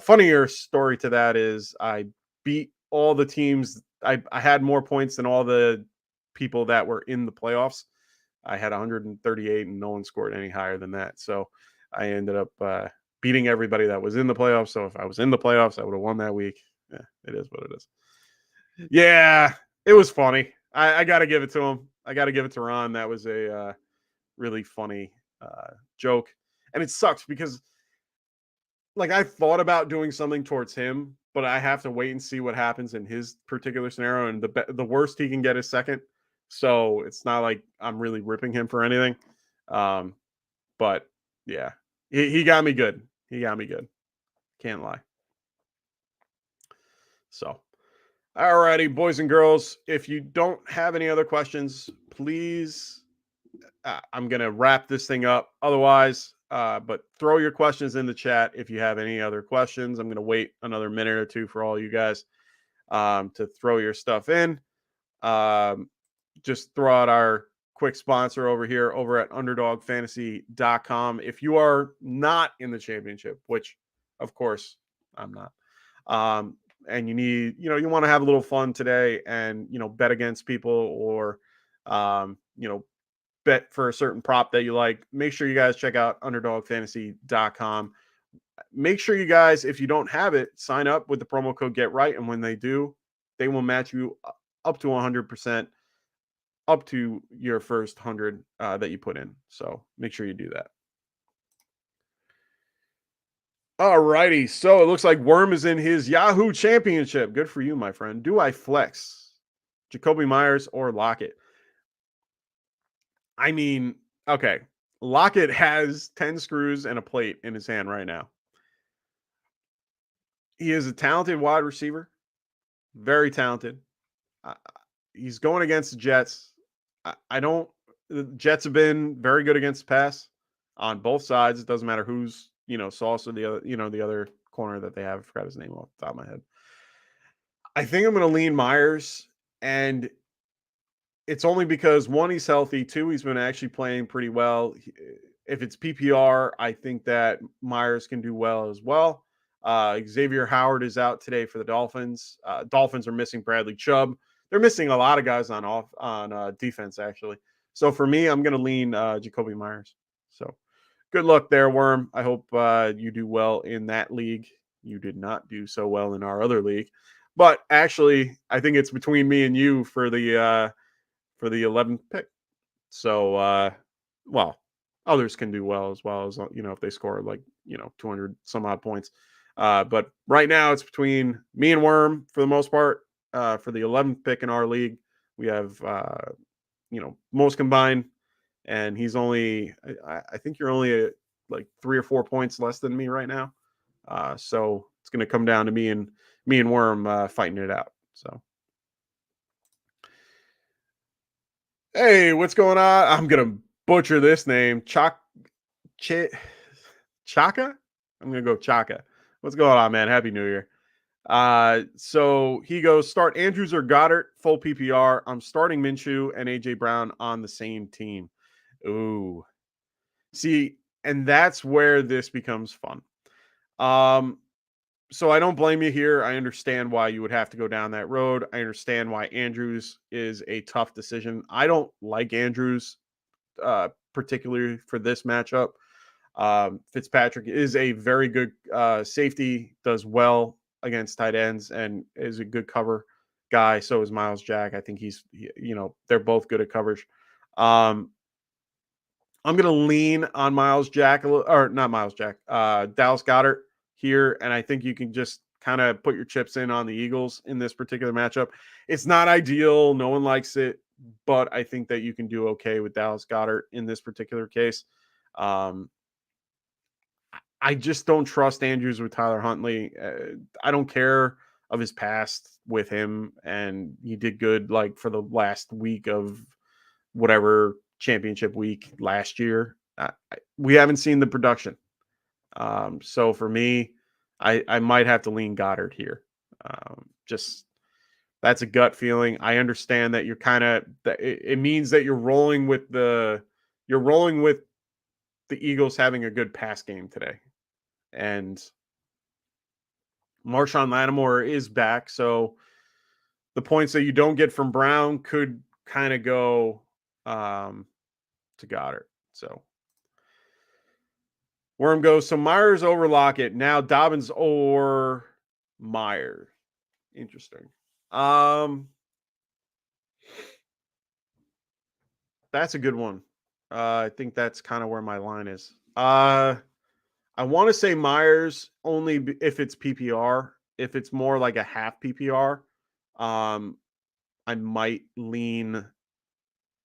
Funnier story to that is I beat all the teams. I had more points than all the people that were in the playoffs. I had 138 and no one scored any higher than that. So I ended up beating everybody that was in the playoffs. So if I was in the playoffs, I would have won that week. Yeah, it is what it is. Yeah, it was funny. I got to give it to him. I got to give it to Ron. That was a really funny joke. And it sucks because like I thought about doing something towards him, but I have to wait and see what happens in his particular scenario. And the worst he can get is second. So it's not like I'm really ripping him for anything. But yeah, he got me good. He got me good. Can't lie. So, alrighty, boys and girls, if you don't have any other questions, please, I'm going to wrap this thing up. Otherwise, but throw your questions in the chat if you have any other questions. I'm going to wait another minute or two for all you guys to throw your stuff in. Just throw out our quick sponsor over here over at underdogfantasy.com. If you are not in the championship, which of course I'm not, and you need, you want to have a little fun today and, bet against people or, bet for a certain prop that you like, make sure you guys check out underdogfantasy.com. Make sure you guys, if you don't have it, sign up with the promo code Get Right. And when they do, they will match you up to 100%, up to your first 100 that you put in. So make sure you do that. All righty. So it looks like Worm is in his Yahoo Championship. Good for you, my friend. Do I flex Jacoby Myers or Lockett? I mean, okay. Lockett has 10 screws and a plate in his hand right now. He is a talented wide receiver. Very talented. He's going against the Jets. The Jets have been very good against the pass on both sides. It doesn't matter who's, Sauce or the other, the other corner that they have. I forgot his name off the top of my head. I think I'm going to lean Myers, and it's only because one, he's healthy. Two, he's been actually playing pretty well. If it's PPR, I think that Myers can do well as well. Xavier Howard is out today for the Dolphins. Dolphins are missing Bradley Chubb. They're missing a lot of guys on defense, actually. So for me, I'm going to lean Jacoby Myers. So good luck there, Worm. I hope you do well in that league. You did not do so well in our other league. But actually, I think it's between me and you for the 11th pick. So, well, others can do well as if they score like, 200 some odd points. But right now it's between me and Worm for the most part. For the 11th pick in our league, we have, most combined, and he's only, I think you're only like 3 or 4 points less than me right now. So it's going to come down to me and Worm fighting it out. So. Hey, what's going on? I'm gonna butcher this name. Chaka? I'm gonna go Chaka. What's going on, man? Happy New Year. So he goes, start Andrews or Goddard, full PPR. I'm starting Minshew and AJ Brown on the same team. Ooh. See, and that's where this becomes fun. So I don't blame you here. I understand why you would have to go down that road. I understand why Andrews is a tough decision. I don't like Andrews, particularly for this matchup. Fitzpatrick is a very good safety, does well against tight ends, and is a good cover guy. So is Miles Jack. I think they're both good at coverage. I'm going to lean on Miles Jack, or not Miles Jack, Dallas Goedert here, and I think you can just kind of put your chips in on the Eagles in this particular matchup. It's not ideal. No one likes it, but I think that you can do okay with Dallas Goedert in this particular case. I just don't trust Andrews with Tyler Huntley. I don't care of his past with him, and he did good like for the last week of whatever championship week last year. We haven't seen the production. So for me, I might have to lean Goddard here. Just that's a gut feeling. I understand that you're it means that you're rolling with the Eagles having a good pass game today. And Marshawn Lattimore is back. So the points that you don't get from Brown could kind of go to Goddard. So Worm goes, so Myers over Lockett. Now Dobbins or Myers. Interesting. That's a good one. I think that's kind of where my line is. I want to say Myers only if it's PPR. If it's more like a half PPR, um, I might lean.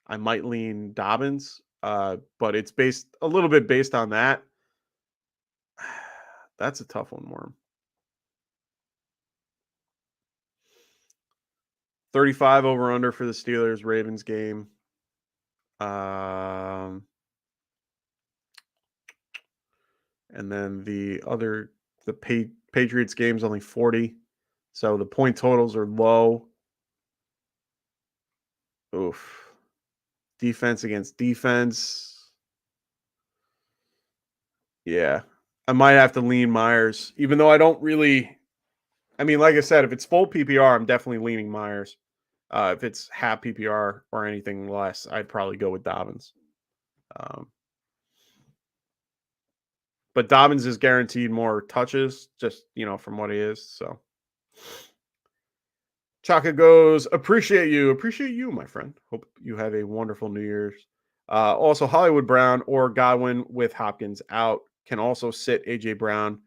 I might lean Dobbins, but it's based a little bit based on that. That's a tough one, Worm. 35 over under for the Steelers Ravens game. And then the Patriots game's only 40. So the point totals are low. Oof. Defense against defense. Yeah. I might have to lean Myers, even though I don't really. I mean, like I said, if it's full PPR, I'm definitely leaning Myers. If it's half PPR or anything less, I'd probably go with Dobbins. But Dobbins is guaranteed more touches, just from what he is. So Chaka goes, appreciate you, my friend. Hope you have a wonderful New Year's. Also, Hollywood Brown or Godwin with Hopkins out can also sit AJ Brown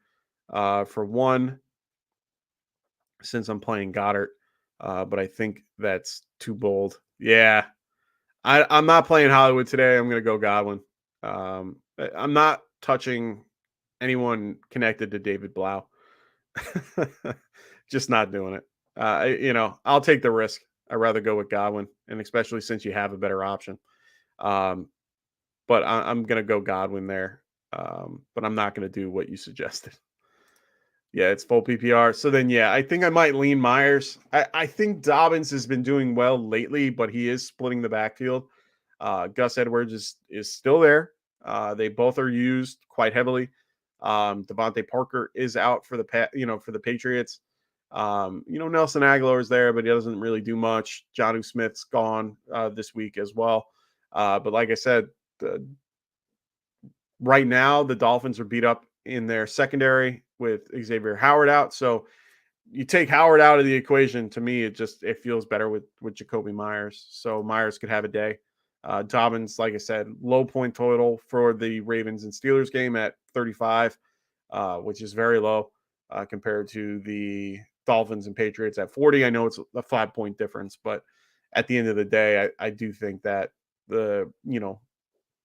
for one, since I'm playing Goddard. But I think that's too bold. Yeah, I'm not playing Hollywood today. I'm going to go Godwin. I'm not touching anyone connected to David Blau. Just not doing it. I'll take the risk. I'd rather go with Godwin, and especially since you have a better option. But I'm going to go Godwin there. But I'm not going to do what you suggested. Yeah, it's full PPR. So then, yeah, I think I might lean Myers. I think Dobbins has been doing well lately, but he is splitting the backfield. Gus Edwards is still there. They both are used quite heavily. Devontae Parker is out for the Patriots. Nelson Aguilar is there, but he doesn't really do much. Jonnu Smith's gone this week as well. But like I said, right now the Dolphins are beat up in their secondary with Xavier Howard out. So you take Howard out of the equation. To me, it feels better with Jacoby Myers. So Myers could have a day. Dobbins, like I said, low point total for the Ravens and Steelers game at 35, which is very low compared to the Dolphins and Patriots at 40. I know it's a 5-point difference, but at the end of the day, I do think that the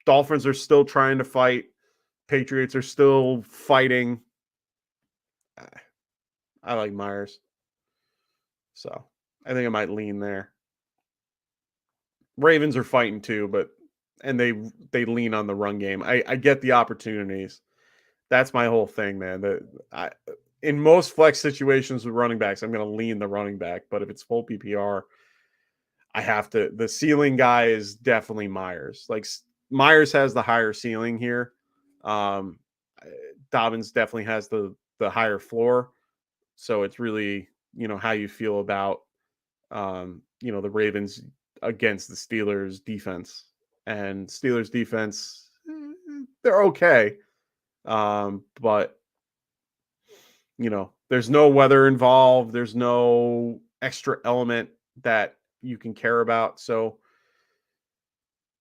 Dolphins are still trying to fight. Patriots are still fighting. I like Myers. So I think I might lean there. Ravens are fighting too, and they lean on the run game. I get the opportunities. That's my whole thing, man. In most flex situations with running backs, I'm going to lean the running back. But if it's full PPR, I have to. The ceiling guy is definitely Myers. Like Myers has the higher ceiling here. Dobbins definitely has the higher floor. So it's really how you feel about the Ravens against the Steelers defense. And Steelers defense, they're okay. But there's no weather involved. There's no extra element that you can care about. So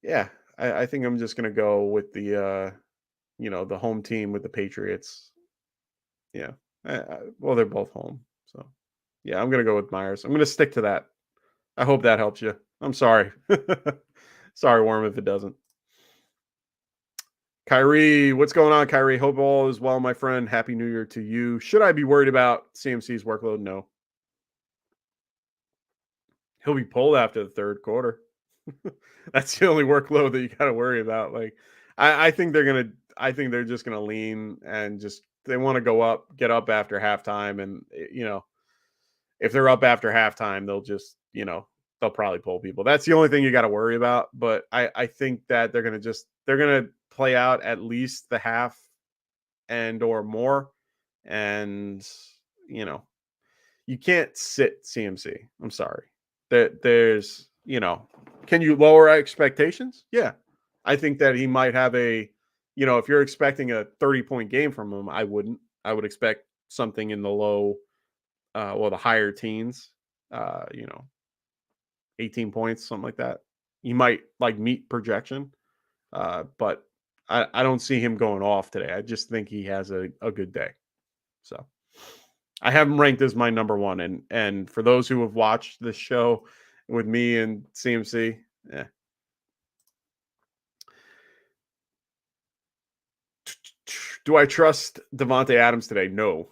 yeah, I think I'm just going to go with the home team with the Patriots. Yeah. Well, they're both home. So yeah, I'm going to go with Myers. I'm going to stick to that. I hope that helps you. I'm sorry. Sorry, Worm, if it doesn't. Kyrie, what's going on, Kyrie? Hope all is well, my friend. Happy New Year to you. Should I be worried about CMC's workload? No. He'll be pulled after the third quarter. That's the only workload that you got to worry about. Like, I think they're just gonna lean and they want to get up after halftime, and if they're up after halftime, they'll probably pull people. That's the only thing you got to worry about. But I think that they're gonna play out at least the half and or more, and you can't sit CMC. I'm sorry. There's can you lower expectations? Yeah, I think that he might have if you're expecting a 30-point game from him, I wouldn't. I would expect something in the low, the higher teens, 18 points, something like that. You might meet projection. But I don't see him going off today. I just think he has a good day. So I have him ranked as my number one. And for those who have watched this show with me and CMC, yeah. Do I trust Devontae Adams today? No.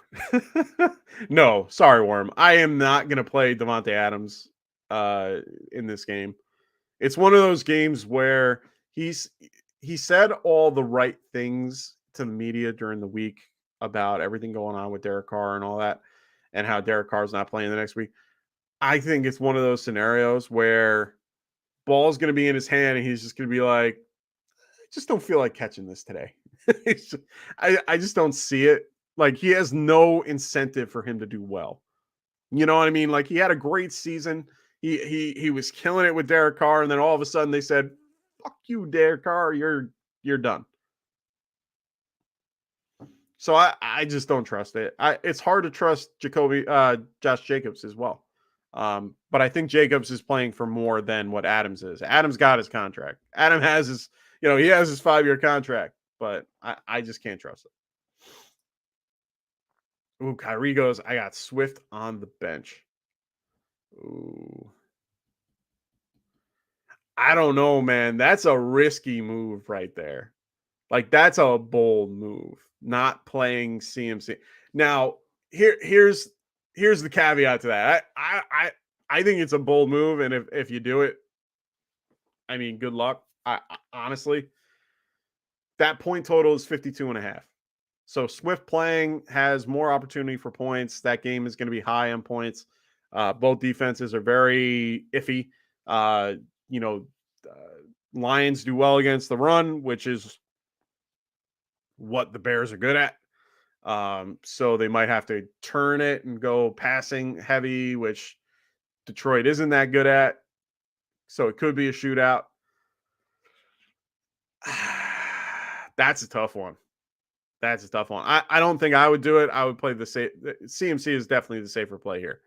No, sorry, Worm. I am not going to play Devontae Adams in this game. It's one of those games where he said all the right things to the media during the week about everything going on with Derek Carr and all that, and how Derek Carr's not playing the next week. I think it's one of those scenarios where ball's going to be in his hand and he's just going to be like, I just don't feel like catching this today. I just don't see it. Like, he has no incentive for him to do well. You know what I mean? Like, he had a great season. He was killing it with Derek Carr, and then all of a sudden they said, "Fuck you, Derek Carr, you're done." So I just don't trust it. It's hard to trust Josh Jacobs as well. But I think Jacobs is playing for more than what Adams is. Adams got his contract. Adam has his, he has his 5-year contract, but I just can't trust it. Ooh, Kyrie goes, I got Swift on the bench. Ooh. I don't know, man. That's a risky move right there. Like, that's a bold move. Not playing CMC. Now, here's the caveat to that. I think it's a bold move, and if you do it, I mean, good luck. I honestly, that point total is 52.5. So Swift playing has more opportunity for points. That game is going to be high on points. Both defenses are very iffy. Lions do well against the run, which is what the Bears are good at. So they might have to turn it and go passing heavy, which Detroit isn't that good at. So it could be a shootout. That's a tough one. That's a tough one. I don't think I would do it. I would play the safe. CMC is definitely the safer play here.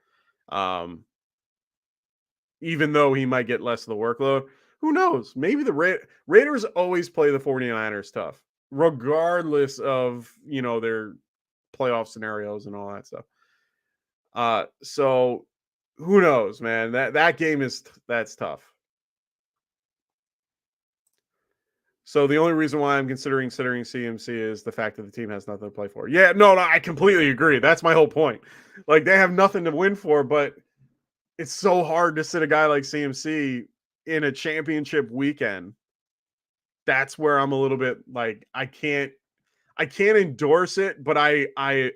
Even though he might get less of the workload. Who knows? Maybe the Raiders always play the 49ers tough, regardless of, their playoff scenarios and all that stuff. So who knows, man? That game that's tough. So the only reason why I'm considering CMC is the fact that the team has nothing to play for. Yeah, no, I completely agree. That's my whole point. Like, they have nothing to win for, but it's so hard to sit a guy like CMC in a championship weekend. That's where I'm a little bit like, I can't endorse it, but I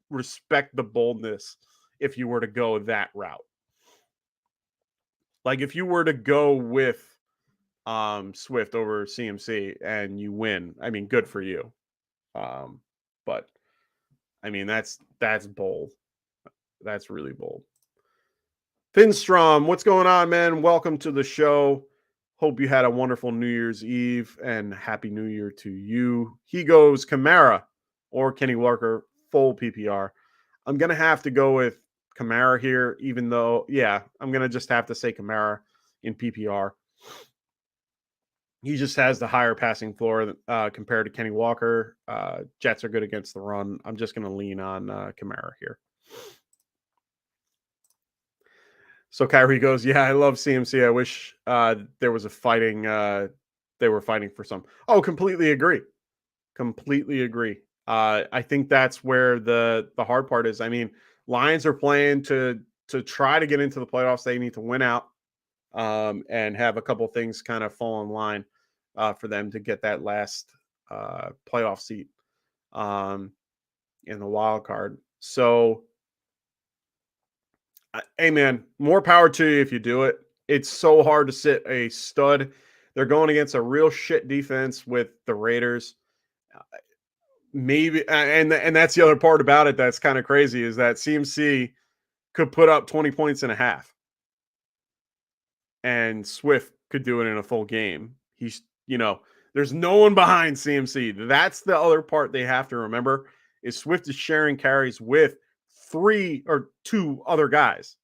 respect the boldness if you were to go that route. Like, if you were to go with Swift over CMC and you win, I mean, good for you. But I mean, that's bold. That's really bold. Finstrom, what's going on, man? Welcome to the show. Hope you had a wonderful New Year's Eve and Happy New Year to you. He goes Kamara or Kenny Walker, full PPR. I'm going to have to go with Kamara here, even though, I'm going to just have to say Kamara in PPR. He just has the higher passing floor compared to Kenny Walker. Jets are good against the run. I'm just going to lean on Kamara here. So Kyrie goes, yeah, I love CMC. I wish there was a fighting. They were fighting for some. Oh, completely agree. Completely agree. I think that's where the hard part is. I mean, Lions are playing to try to get into the playoffs. They need to win out and have a couple things kind of fall in line for them to get that last playoff seat in the wild card. So, hey, man, more power to you if you do it. It's so hard to sit a stud. They're going against a real shit defense with the Raiders. Maybe, and that's the other part about it that's kind of crazy is that CMC could put up 20 points in a half. And Swift could do it in a full game. He's, there's no one behind CMC. That's the other part they have to remember is Swift is sharing carries with 3 or 2 other guys.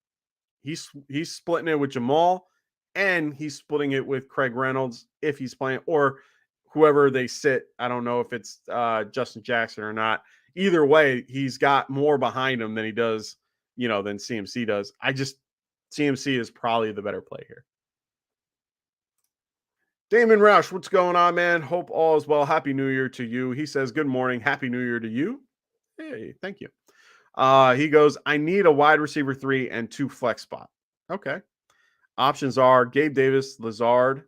He's splitting it with Jamal and he's splitting it with Craig Reynolds if he's playing, or whoever they sit. I don't know if it's Justin Jackson or not. Either way, he's got more behind him than he does, than CMC does. CMC is probably the better play here. Damon Roush, what's going on, man? Hope all is well. Happy New Year to you. He says, good morning. Happy New Year to you. Hey, thank you. He goes, I need a wide receiver 3 and 2 flex spot. Okay. Options are Gabe Davis, Lazard,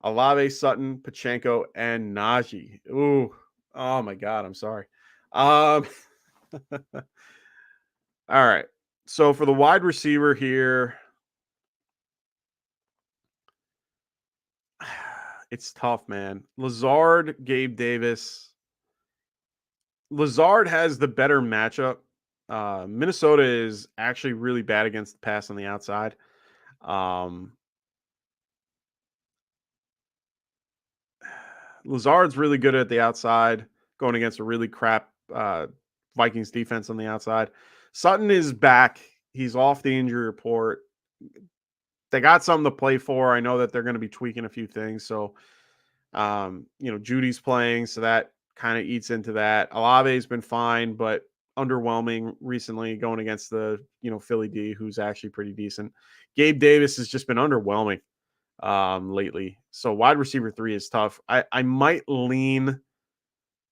Olave, Sutton, Pachenko, and Najee. Ooh. Oh my God. I'm sorry. All right. So for the wide receiver here, it's tough, man. Lazard, Gabe Davis. Lazard has the better matchup. Minnesota is actually really bad against the pass on the outside. Lazard's really good at the outside, going against a really crap Vikings defense on the outside. Sutton is back. He's off the injury report. They got something to play for. I know that they're going to be tweaking a few things. So, Judy's playing, so that kind of eats into that. Olave's been fine, but underwhelming recently going against the, Philly D, who's actually pretty decent. Gabe Davis has just been underwhelming lately. So wide receiver 3 is tough. I might lean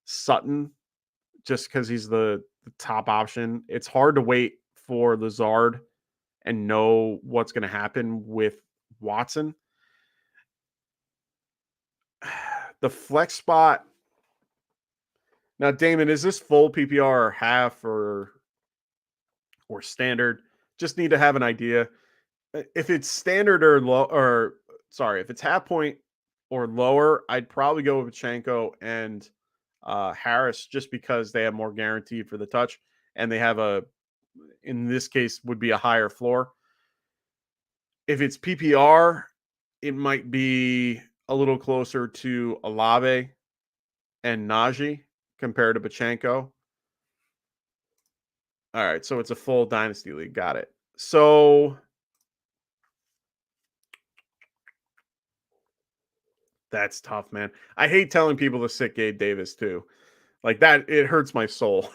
Sutton just because he's the top option. It's hard to wait for Lazard and know what's going to happen with Watson. The flex spot. Now, Damon, is this full PPR or half or standard? Just need to have an idea. If it's standard or low, if it's half point or lower, I'd probably go with Pachenko and Harris just because they have more guaranteed for the touch and they have in this case, would be a higher floor. If it's PPR, it might be a little closer to Olave and Najee compared to Pachenko. All right, so it's a full dynasty league. Got it. So that's tough, man. I hate telling people to sit Gabe Davis too. Like that, it hurts my soul.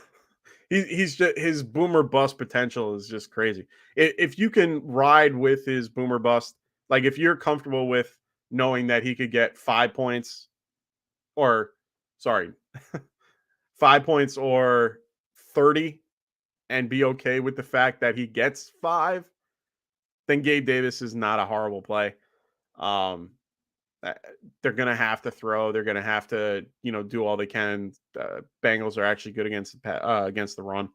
He's just, his boomer bust potential is just crazy. If you can ride with his boomer bust, like if you're comfortable with knowing that he could get 5 points, or 5 points or 30, and be okay with the fact that he gets 5, then Gabe Davis is not a horrible play. They're going to have to throw. They're going to have to, do all they can. Bengals are actually good against the run.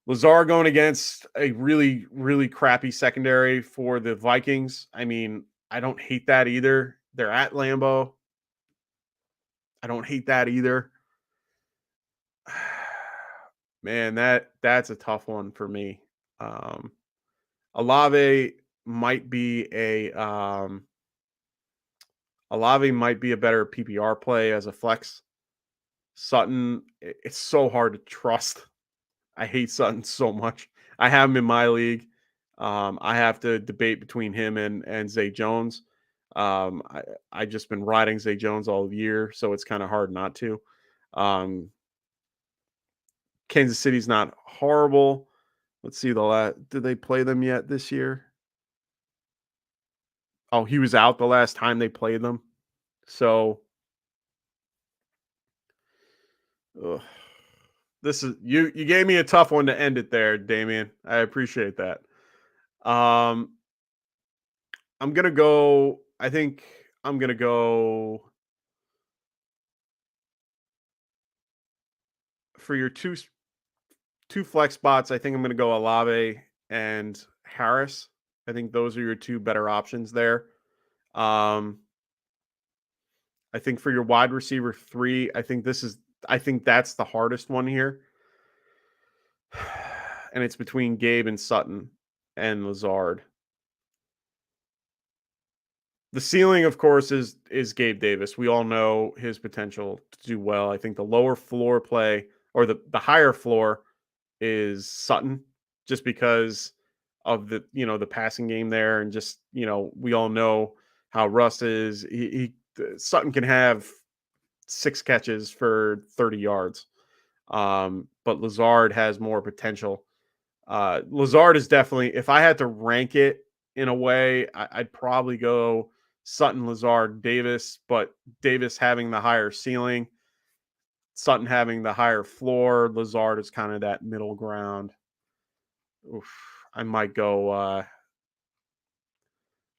Lazard going against a really, really crappy secondary for the Vikings. I mean, I don't hate that either. They're at Lambeau. I don't hate that either. Man, that's a tough one for me. Olave might be a better PPR play as a flex. Sutton, it's so hard to trust. I hate Sutton so much. I have him in my league. I have to debate between him and Zay Jones. I just been riding Zay Jones all year, so it's kind of hard not to. Kansas City's not horrible. Let's see did they play them yet this year? Oh, he was out the last time they played them. So this is you gave me a tough one to end it there, Damien. I appreciate that. I think I'm going to go for your two flex spots. I think I'm going to go Olave and Harris. I think those are your 2 better options there. I think for your wide receiver 3, I think that's the hardest one here. And it's between Gabe and Sutton and Lazard. The ceiling, of course, is Gabe Davis. We all know his potential to do well. I think the lower floor play, or the higher floor, is Sutton, just because of the, the passing game there. And just, we all know how Russ is. Sutton can have 6 catches for 30 yards. But Lazard has more potential. Lazard is definitely, if I had to rank it in a way, I'd probably go Sutton, Lazard, Davis, but Davis having the higher ceiling, Sutton having the higher floor. Lazard is kind of that middle ground. Oof, I might go,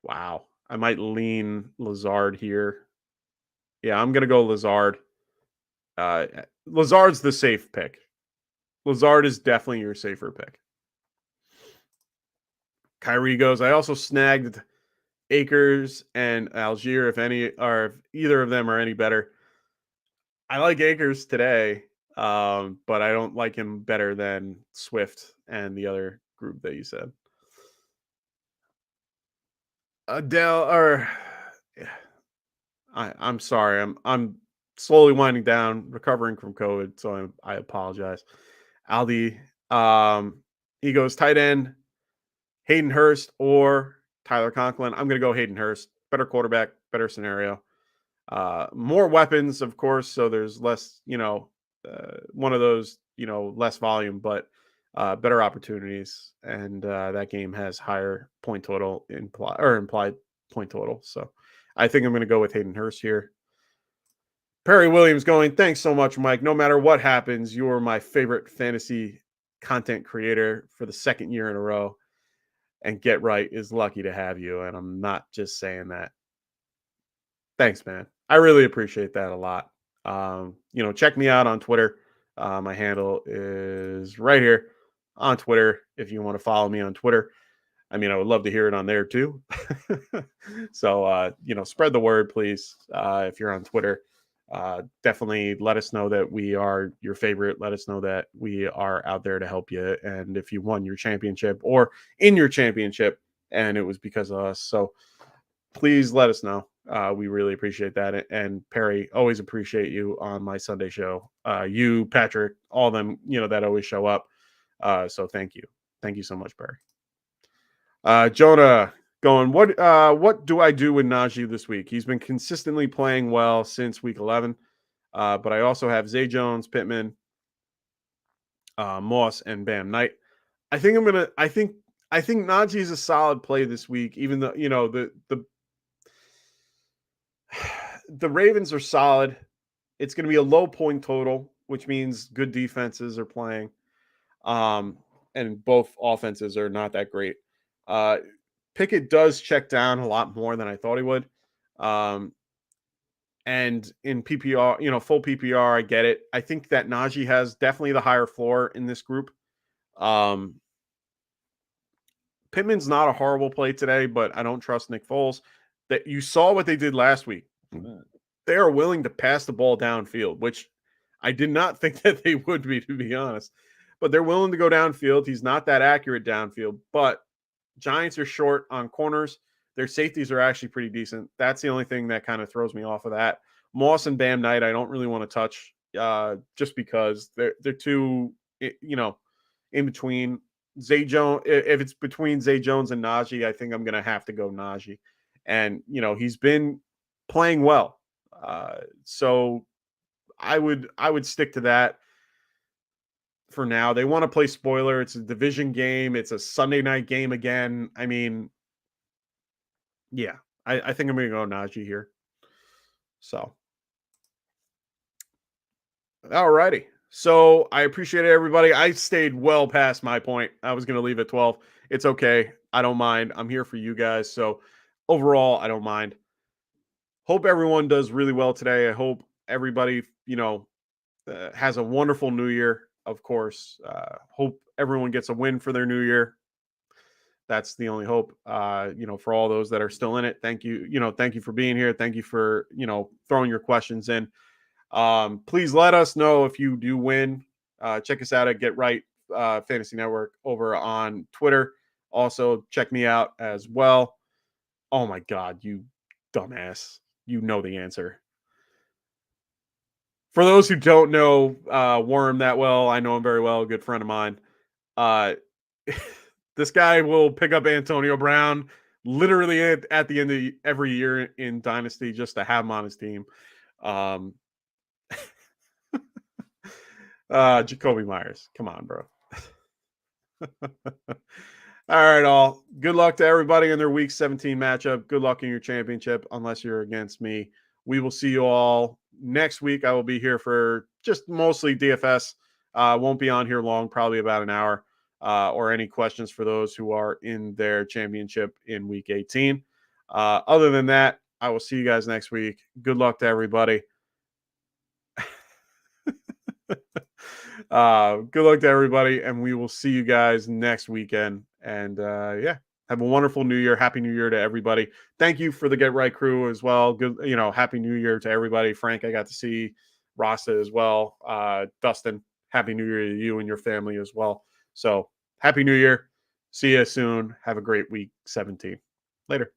wow. I might lean Lazard here. Yeah, I'm going to go Lazard. Lazard's the safe pick. Lazard is definitely your safer pick. Kyrie goes, I also snagged Akers and Algier, if either of them are any better. I like Akers today, but I don't like him better than Swift and the other group that you said. I'm sorry. I'm slowly winding down, recovering from COVID, so I apologize. Aldi, he goes tight end, Hayden Hurst or Tyler Conklin. I'm going to go Hayden Hurst. Better quarterback, better scenario. More weapons, of course, so there's less, one of those, less volume, but better opportunities. And that game has higher point total implied point total. So I think I'm going to go with Hayden Hurst here. Perry Williams going, thanks so much, Mike. No matter what happens, you're my favorite fantasy content creator for the 2nd year in a row. And Get Right is lucky to have you. And I'm not just saying that. Thanks, man. I really appreciate that a lot. Check me out on Twitter. My handle is right here on Twitter if you want to follow me on Twitter. I mean, I would love to hear it on there too. So, spread the word, please. If you're on Twitter, definitely let us know that we are your favorite. Let us know that we are out there to help you. And if you won your championship or in your championship and it was because of us. So please let us know. We really appreciate that. And Perry, always appreciate you on my Sunday show. You, Patrick, all of them, that always show up. So thank you. Thank you so much, Perry. Jonah going, what do I do with Najee this week? He's been consistently playing well since week 11. But I also have Zay Jones, Pittman, Moss, and Bam Knight. I think Najee is a solid play this week, even though, the Ravens are solid. It's going to be a low point total, which means good defenses are playing. And both offenses are not that great. Pickett does check down a lot more than I thought he would. And in PPR, full PPR, I get it. I think that Najee has definitely the higher floor in this group. Pittman's not a horrible play today, but I don't trust Nick Foles. That you saw what they did last week. They are willing to pass the ball downfield, which I did not think that they would be, to be honest. But they're willing to go downfield. He's not that accurate downfield, but Giants are short on corners. Their safeties are actually pretty decent. That's the only thing that kind of throws me off of that. Moss and Bam Knight, I don't really want to touch just because they're too, in between. Zay Jones, if it's between Zay Jones and Najee, I think I'm going to have to go Najee. And, he's been playing well. So I would stick to that for now. They want to play spoiler. It's a division game. It's a Sunday night game again. I mean, yeah, I think I'm going to go Najee here. So, all righty. So I appreciate it, everybody. I stayed well past my point. I was going to leave at 12. It's okay. I don't mind. I'm here for you guys. So overall, I don't mind. Hope everyone does really well today. I hope everybody, has a wonderful new year. Of course, hope everyone gets a win for their new year. That's the only hope, for all those that are still in it. Thank you. Thank you for being here. Thank you for, throwing your questions in. Please let us know if you do win. Check us out at Get Right Fantasy Network over on Twitter. Also, check me out as well. Oh my God, you dumbass. You know the answer. For those who don't know Worm that well, I know him very well, a good friend of mine. This guy will pick up Antonio Brown literally at the end of every year in Dynasty just to have him on his team. Jacoby Myers. Come on, bro. All right, all. Good luck to everybody in their Week 17 matchup. Good luck in your championship, unless you're against me. We will see you all next week. I will be here for just mostly DFS. Won't be on here long, probably about an hour, or any questions for those who are in their championship in Week 18. Other than that, I will see you guys next week. Good luck to everybody. Good luck to everybody, and we will see you guys next weekend. And yeah, have a wonderful New Year. Happy New Year to everybody. Thank you for the Get Right crew as well. Good, Happy New Year to everybody. Frank, I got to see Rasta as well. Dustin, Happy New Year to you and your family as well. So Happy New Year. See you soon. Have a great week 17. Later.